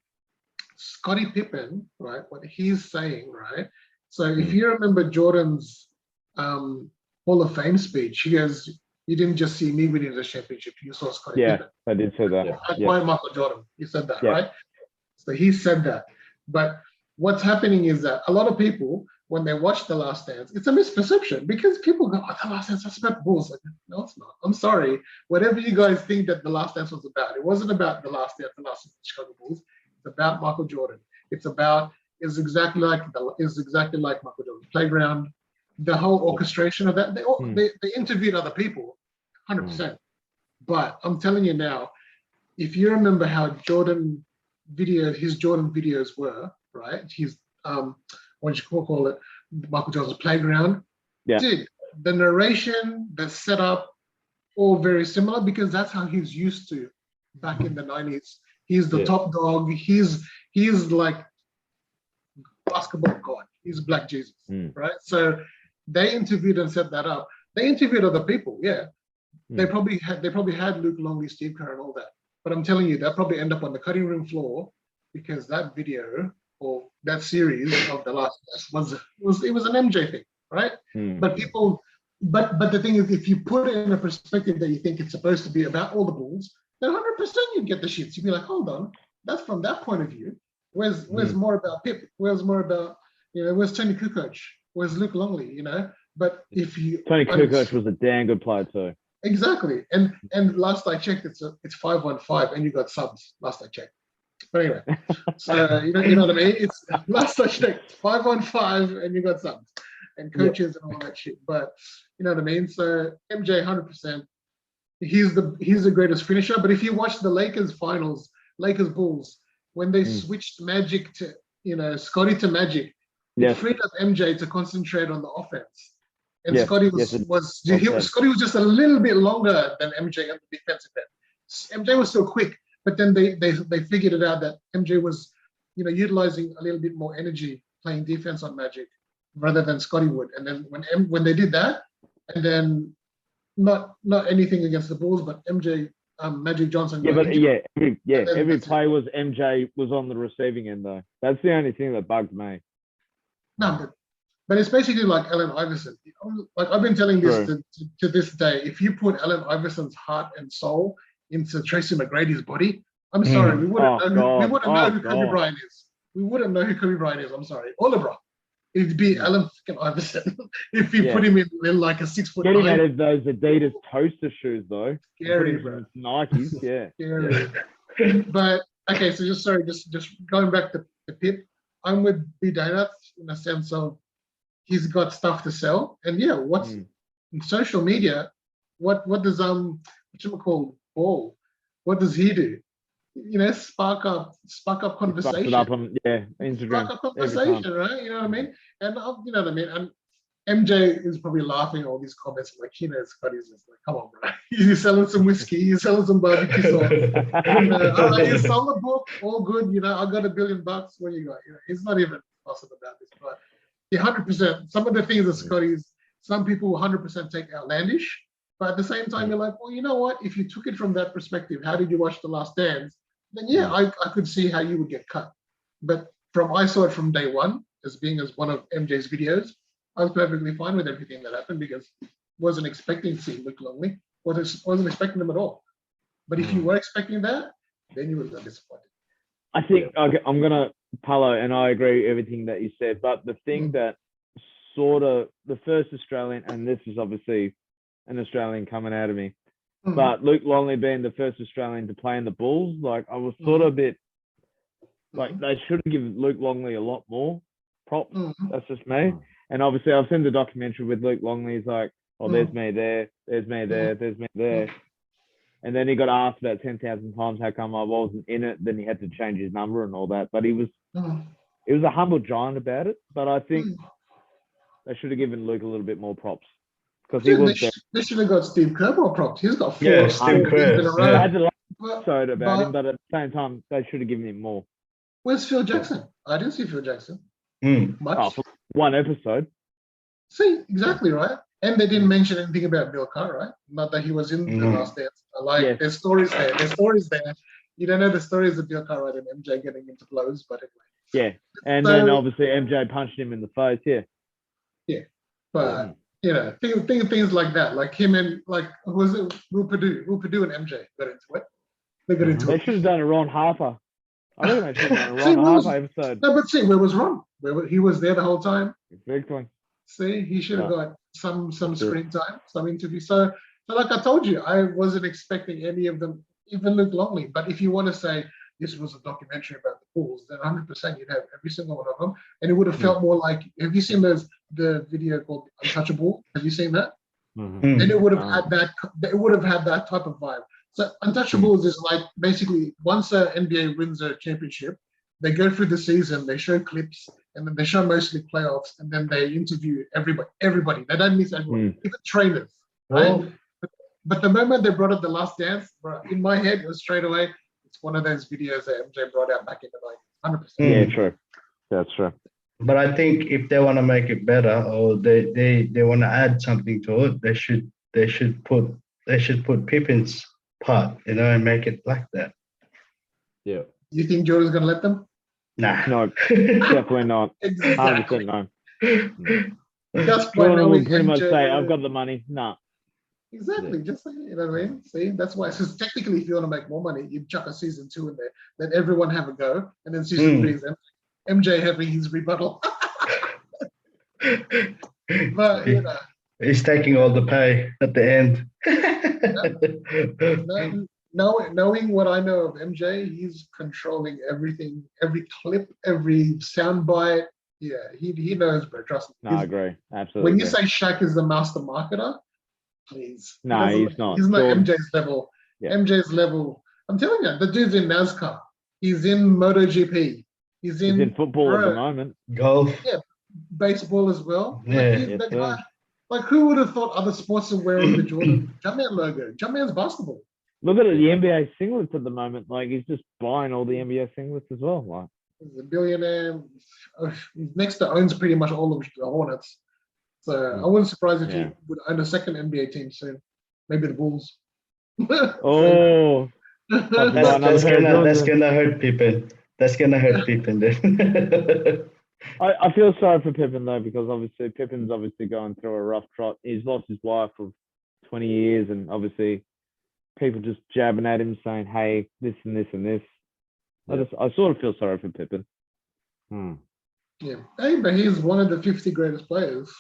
Scottie Pippen, right, what he's saying, right? So if you remember Jordan's Hall of Fame speech, he goes, you didn't just see me winning the championship. You saw Scotty Pippen. I did say that. Why Michael Jordan? You said that, right? So he said that. But what's happening is that a lot of people, when they watch The Last Dance, it's a misperception because people go, "Oh, The Last Dance, that's about Bulls." Like, no, it's not. I'm sorry. Whatever you guys think that The Last Dance was about, it wasn't about The Last Dance, The Last Dance of the Chicago Bulls. It's about Michael Jordan. It's exactly like Michael Jordan's Playground. The whole orchestration of that. They interviewed other people, 100%. But I'm telling you now, if you remember how his Jordan videos were, right? His what you call it, Michael Jordan's Playground. Yeah. Dude, the narration, the setup, all very similar because that's how he's used to back in the 90s. He's the top dog. He's like basketball god. He's Black Jesus, right? So they interviewed and set that up. They interviewed other people, They probably had Luke Longley, Steve Kerr, and all that. But I'm telling you, they'll probably end up on the cutting room floor because that video or that series of The Last Dance was an MJ thing, right? But the thing is, if you put it in a perspective that you think it's supposed to be about all the Bulls, then 100% you'd get the shits. You'd be like, hold on, that's from that point of view. Where's more about Pip? Where's more about, where's Tony Kukoc? Where's Luke Longley? But if you Tony Kukoc was a damn good player too. Exactly. And last I checked, it's 5-1-5 and you got subs last I checked. But anyway, so you know what I mean? It's last I checked, 5-1-5 and you got subs and coaches and all that shit. But you know what I mean? So MJ 100%, he's the greatest finisher. But if you watch the Lakers finals, Lakers Bulls, when they switched Magic to, Scotty to Magic, it freed up MJ to concentrate on the offense. And Scotty was just a little bit longer than MJ on the defensive end. MJ was still quick, but then they figured it out that MJ was, utilizing a little bit more energy playing defense on Magic rather than Scotty would. And then when they did that, and then not anything against the Bulls, but MJ Magic Johnson. Every play was MJ was on the receiving end though. That's the only thing that bugged me. No, but it's basically like Allen Iverson. Like I've been telling this to this day. If you put Allen Iverson's heart and soul into Tracy McGrady's body, I'm sorry, we wouldn't know who Kobe Bryant is. We wouldn't know who Kobe Bryant is. I'm sorry, or LeBron. It'd be Allen fucking Iverson if you put him in like a 6 foot. Getting out of those Adidas toaster shoes though. Scary, bro. Nikes, Scary. But okay, so just going back to Pip, I'm with B Donuts in a sense of he's got stuff to sell, and what's in social media? What does Ball? What does he do? Spark up conversation. Instagram. Spark up conversation, right? You know what I mean? And you know what I mean. And MJ is probably laughing at all these comments, like Scotty's just like, come on, bro, you're selling some whiskey, you're selling some barbecue sauce. All right, you sold the book, all good. I got $1 billion. What do you got? He's not even fussing about this, but. 100%. Some of the things that Scotty's, some people 100% take outlandish, but at the same time, you're like, well, you know what? If you took it from that perspective, how did you watch The Last Dance? Then I could see how you would get cut. But I saw it from day one as one of MJ's videos. I was perfectly fine with everything that happened because wasn't expecting to see Luke Longley. Wasn't expecting them at all. But if you were expecting that, then you would have been disappointed. I think I'm gonna Palo, and I agree with everything that you said. But the thing that sort of the first Australian, and this is obviously an Australian coming out of me, but Luke Longley being the first Australian to play in the Bulls, like I was sort of a bit like they should have given Luke Longley a lot more props. That's just me. And obviously I've seen the documentary with Luke Longley. He's like, oh, there's me there, there's me there, there's me there. And then he got asked about 10,000 times how come I wasn't in it. Then he had to change his number and all that. But he was a humble giant about it. But I think they should have given Luke a little bit more props because he was. They should have got Steve Kerr more props. He's got 4. Yeah, Steve Kerr. I had to like episode about him, but at the same time, they should have given him more. Where's Phil Jackson? I didn't see Phil Jackson. Much. Oh, for one episode. See, exactly right. And they didn't mention anything about Bill Carr, right? Not that he was in The Last Dance. There's stories there. There's stories there. You don't know the stories of Bill Carr and MJ getting into blows, but anyway. Yeah, and then obviously MJ punched him in the face. Yeah, but You know, things like that. Like him and like who was it? Will Purdue and MJ got into it. They got into They it. should have done a Ron Harper. I reckon they should have done a See, Ron where was- Harper episode. No, but see, where was Ron? He was there the whole time. Exactly. See, he should have got some That's it. screen time, some interview. So like I told you, I wasn't expecting any of them, even Luke Longley. But if you want to say this was a documentary about the Bulls, then 100% you'd have every single one of them, and it would have felt more like. Have you seen the video called Untouchable? Have you seen that? Mhm. And it would have had that. It would have had that type of vibe. So Untouchables is like basically once a NBA wins a championship, they go through the season, they show clips, and then they show mostly playoffs, and then they interview everybody. They don't miss anyone, even trainers, right? Oh. But the moment they brought up The Last Dance, bro, in my head, it was straight away, it's one of those videos that MJ brought out back in the 90s, 100%. Yeah, true. That's true. But I think if they want to make it better, or they want to add something to it, they should put Pippin's part, you know, and make it like that. Yeah. You think Jordan's going to let them? Nah. No, definitely not. 100% Exactly. no. That's why Jordan knowing will pretty much MJ say, I've got the money. Nah. Exactly, just say, you know what I mean? See, that's why. So technically, if you want to make more money, you chuck a season 2 in there, let everyone have a go, and then season 3 is MJ having his rebuttal. But you know, He's taking all the pay at the end. knowing what I know of MJ, he's controlling everything, every clip, every soundbite. Yeah, he knows, bro. Trust me. No, I agree. Absolutely. When you say Shaq is the master marketer, please. No, he's not. He's not Jordan. MJ's level. Yeah. MJ's level. I'm telling you, the dude's in NASCAR. He's in MotoGP. He's in football at the moment. Golf. Yeah, baseball as well. Yeah. That guy, like who would have thought other sports are wearing the Jordan Jumpman logo? Jumpman's basketball. Look at the NBA singlets at the moment. Like he's just buying all the NBA singlets as well. Like He's a billionaire. He's next to owns pretty much all of the Hornets. So I wouldn't surprise if he would own a second NBA team soon. Maybe the Bulls. oh, That's gonna hurt Pippen. That's gonna hurt Pippen then. I feel sorry for Pippen though, because obviously Pippen's obviously going through a rough trot. He's lost his wife of 20 years, and obviously people just jabbing at him saying, "Hey, this and this and this." I sort of feel sorry for Pippen. Yeah, hey, but he's one of the 50 greatest players.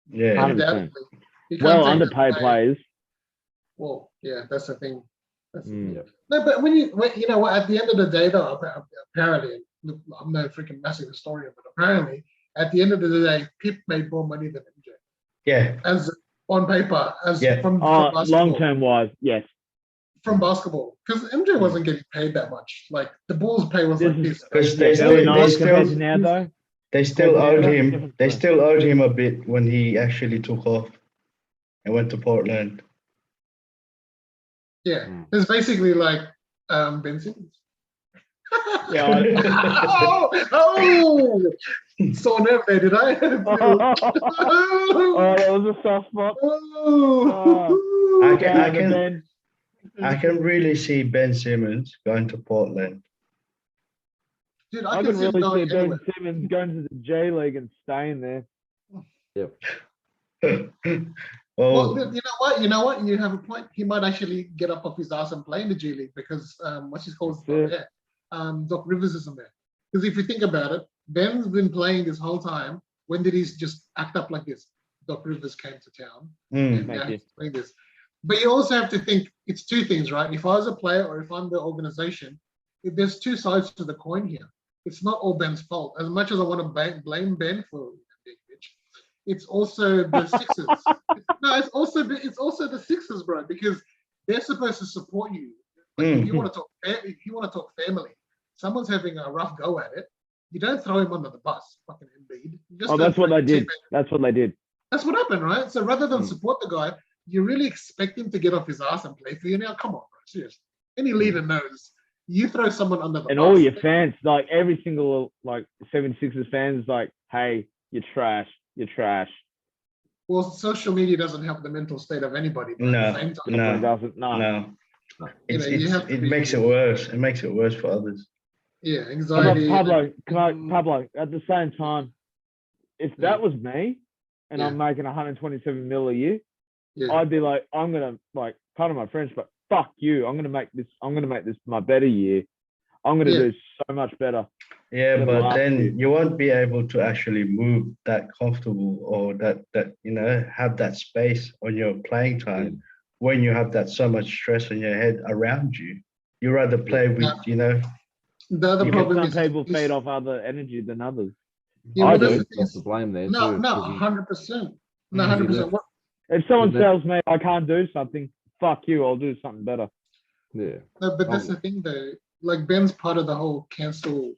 Yeah, 100%. You can't Well, take underpaid that away. players. Well, yeah, that's the thing. No, but when you know what, at the end of the day, though, apparently, look, I'm no freaking massive historian, but apparently, at the end of the day, Pip made more money than MJ. Yeah. As on paper, from basketball. Long-term wise, yes. From basketball, because MJ wasn't getting paid that much. Like the Bulls' pay was like this. Because They still owed him. They still owed him a bit when he actually took off and went to Portland. Yeah, it's basically like Ben Simmons. Yeah. oh, saw nerve there, did I? Oh, that was a soft spot. I can really see Ben Simmons going to Portland. Dude, I can really see Ben Simmons going to the J League and staying there. Yep. Well, you know what? You have a point. He might actually get up off his ass and play in the G League because what's his call's not there. Doc Rivers isn't there. Because if you think about it, Ben's been playing this whole time. When did he just act up like this? Doc Rivers came to town. And now he's playing this. But you also have to think it's two things, right? If I was a player or if I'm the organization, there's two sides to the coin here. It's not all Ben's fault. As much as I want to blame Ben for being a bitch, it's also the Sixers. It's also the Sixers, bro, because they're supposed to support you. Like if you want to talk family, someone's having a rough go at it, you don't throw him under the bus, fucking Embiid. That's what they did. That's what they did. That's what happened, right? So rather than support the guy, you really expect him to get off his ass and play for you. Now, come on, bro, seriously. Any leader knows you throw someone under the bus. And all your fans, like every single 76ers fans, like, hey, you're trash. You're trash. Well, social media doesn't help the mental state of anybody. But No, at the same time, It doesn't. No. It makes it worse. It makes it worse for others. Yeah, anxiety. Pablo, at the same time, if that was me, and I'm making 127 mil a year, Yeah. I'd be like, I'm gonna like, pardon my French, but fuck you. I'm gonna make this my better year. I'm gonna do so much better. Yeah, than but last then year. you won't be able to actually move that comfortable or that have that space on your playing time when you have that so much stress on your head around you. You rather play with, The other problem some is people feed off other energy than others. Yeah, I but that's do. the thing That's is, the blame there no, too. no, 100%, no, 100%. What If someone But that- tells me I can't do something, fuck you, I'll do something better. Yeah. No, but that's the thing though. Like Ben's part of the whole cancel,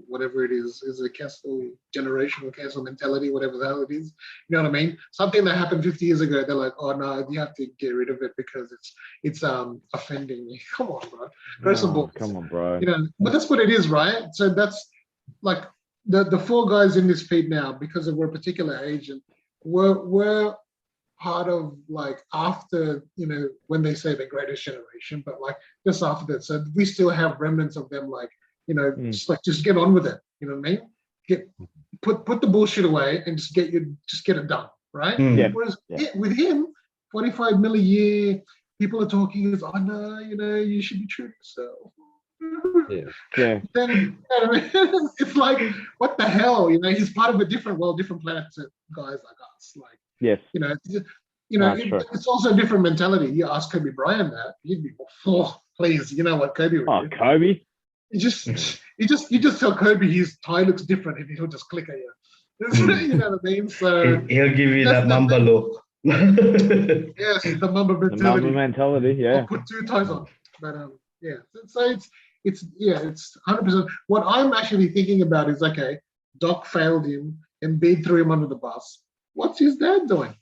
whatever it is a cancel generation or cancel mentality, whatever the hell it is. You know what I mean? Something that happened 50 years ago, they're like, oh no, you have to get rid of it because it's offending you. Come on, bro. Grow some balls. Come on, bro. You know, but that's what it is, right? So that's like the four guys in this feed now, because we're a particular age, and we're part of like after, when they say the greatest generation, but like just after that. So we still have remnants of them, like, just get on with it. You know what I mean? Put the bullshit away and just get it done, right? Yeah. Whereas with him, 45 mil a year, people are talking as, oh no, you should be true to yourself. Yeah. Then it's like, what the hell? He's part of a different world, different planet to guys like us. Like, yes, it's also a different mentality. You ask Kobe Bryant that, he'd be, please, you know what Kobe would do? Kobe. You just tell Kobe his tie looks different, and he'll just click at you. You know what I mean? So he'll give you that Mamba look. Yes, the Mamba mentality. The Mamba mentality, yeah. I'll put two ties on. But so it's 100%. What I'm actually thinking about is, okay, Doc failed him, Embiid threw him under the bus. What's his dad doing?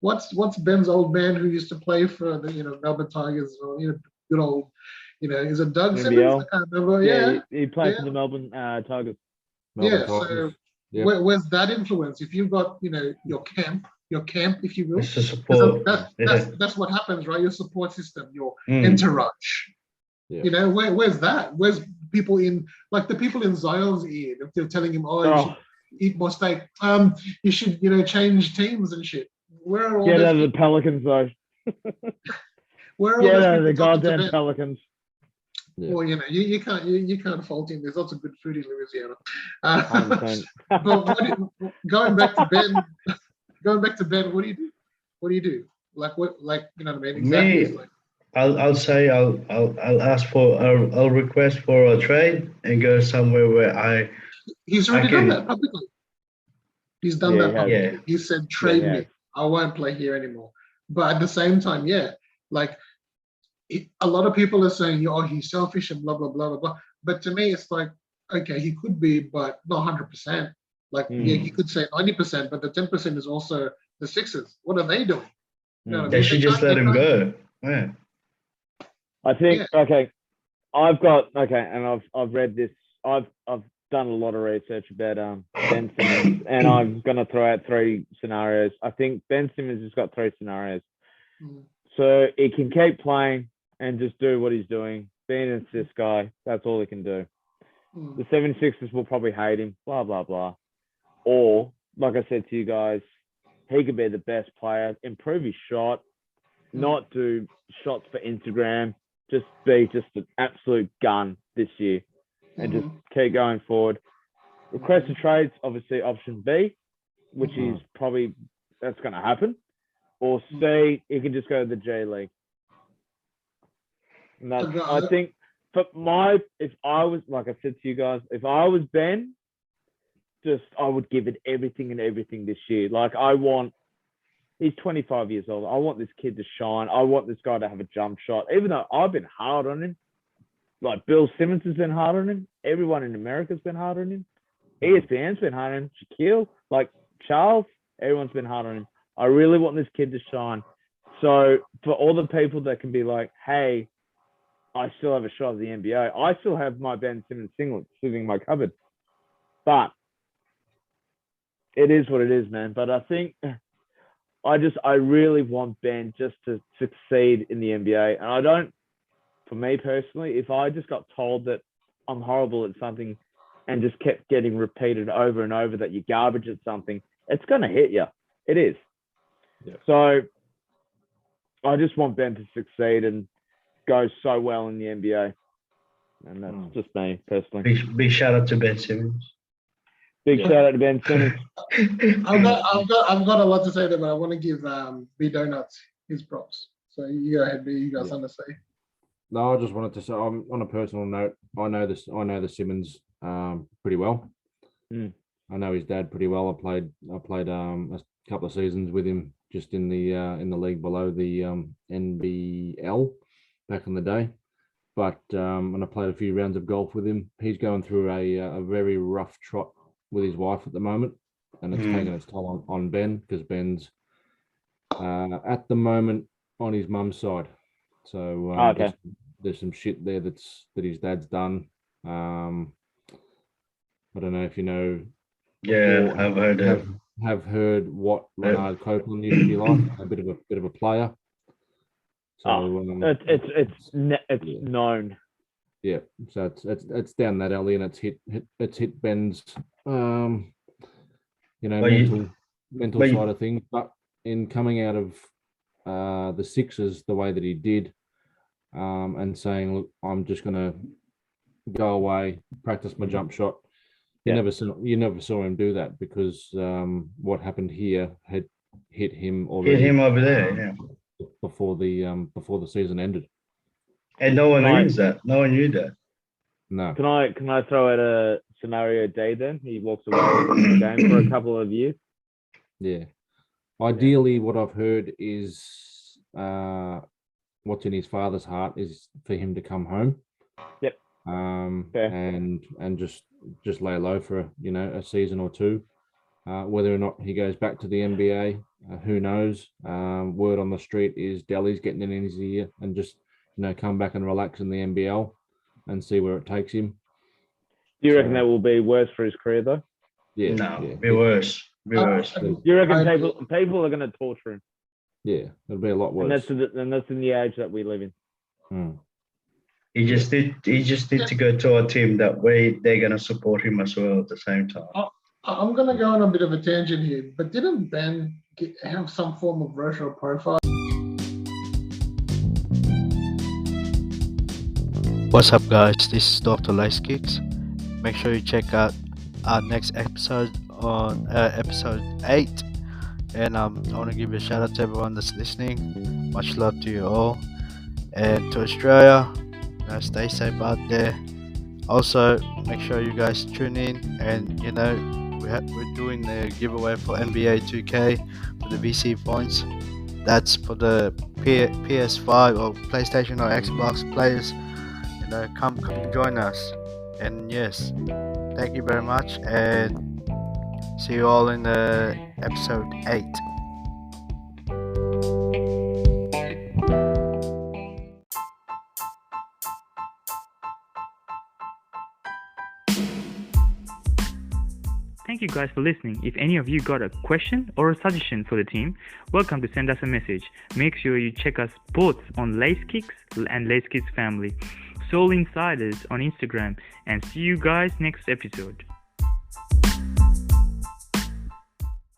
What's Ben's old man who used to play for the Melbourne Tigers, or good old, is it Doug Simmons? I can't remember. Yeah, he played for the Melbourne Tigers. So where's that influence? If you've got your camp, if you will, it's the support. That's what happens, right? Your support system, your entourage. Yeah. Where's that? Where's people in, like, the people in Zion's ear? If they're telling him, you should eat more steak, you should change teams and shit. Where are all Get those out of the people? Pelicans, though. Where are all Get those out of the people talking to goddamn Ben? Pelicans. Yeah. Well, you can't fault him. There's lots of good food in Louisiana. 100%. But going back to Ben, what do you do? What do you do? Like what? Like, you know what I mean? Exactly. Me, I'll say I'll ask for I'll request for a trade and go somewhere where He's already done that publicly. He's done that publicly. Yeah. He said, trade me. I won't play here anymore. But at the same time, like, a lot of people are saying, oh, he's selfish and blah, blah, blah, blah, blah. But to me, it's like, okay, he could be, but not 100%. Like, he could say 90%, but the 10% is also the Sixers. What are they doing? You know what I they mean? should just let him go. Yeah. I think and I've read this. I've done a lot of research about Ben Simmons, and I'm gonna throw out three scenarios. I think Ben Simmons has got three scenarios. So he can keep playing and just do what he's doing, being an assist guy. That's all he can do. The 76ers will probably hate him, blah, blah, blah. Or, like I said to you guys, he could be the best player, improve his shot, not do shots for Instagram, just be just an absolute gun this year and just keep going forward. Request a trades, obviously option B, which is probably, that's going to happen. Or C, he can just go to the J League. And that's, I think, if I was, like I said to you guys, if I was Ben, I would give it everything this year. Like, he's 25 years old. I want this kid to shine. I want this guy to have a jump shot. Even though I've been hard on him, like Bill Simmons has been hard on him. Everyone in America's been hard on him. ESPN's been hard on him. Shaquille, like Charles, everyone's been hard on him. I really want this kid to shine. So for all the people that can be like, hey, I still have a shot at the NBA. I still have my Ben Simmons singlet sitting in my cupboard. But it is what it is, man. But I think I really want Ben just to succeed in the NBA. And for me personally, if I just got told that I'm horrible at something and just kept getting repeated over and over that you're garbage at something, it's going to hit you. It is. Yeah. So I just want Ben to succeed and go so well in the NBA. And that's just me personally. Big shout out to Ben Simmons. Big shout out to Ben Simmons. I've got a lot to say there, but I want to give B Donuts his props. So you go ahead, B. You got something to say? No, I just wanted to say, on a personal note, I know the Simmons pretty well. I know his dad pretty well. I played a couple of seasons with him just in the league below the NBL back in the day. But and I played a few rounds of golf with him. He's going through a very rough trot with his wife at the moment, and it's taking its toll on Ben, because Ben's at the moment on his mum's side. So there's some shit there that his dad's done. I don't know if you know. Yeah, I've heard it. Have heard what Leonard Copeland used to be like, a bit of a player. So it's known. Yeah, so it's down that alley, and it's hit Ben's mental side of things. But in coming out of the Sixers the way that he did, and saying, look, I'm just gonna go away, practice my jump shot. You never saw him do that, because what happened here had hit him already. Hit him over there, before the season ended. And no one knew that. No one knew that. No. Can I throw out a scenario day then? He walks away from the game for a couple of years. Yeah. Ideally, what I've heard is what's in his father's heart is for him to come home. Yep. And just lay low for a season or two. Whether or not he goes back to the NBA, who knows? Word on the street is Delhi's getting in his ear and just come back and relax in the NBL and see where it takes him. Do you reckon that will be worse for his career though? Yeah. No, be worse. Do you reckon people are going to torture him? Yeah, it'll be a lot worse. And that's in the age that we live in. He just need to go to a team that way they're going to support him as well at the same time. I'm going to go on a bit of a tangent here, but didn't Ben have some form of racial profile? What's up, guys? This is Dr. Lacekickz. Make sure you check out our next episode on episode 8. And I want to give a shout out to everyone that's listening. Much love to you all. And to Australia, stay safe out there. Also, make sure you guys tune in, and we're doing the giveaway for NBA 2K for the VC points. That's for the PS5 or PlayStation or Xbox players. Come join us. And yes, thank you very much, and see you all in episode 8. Thank you guys for listening. If any of you got a question or a suggestion for the team, welcome to send us a message. Make sure you check us both on Lacekickz and Lacekickz Family, Soul Insiders on Instagram, and see you guys next episode.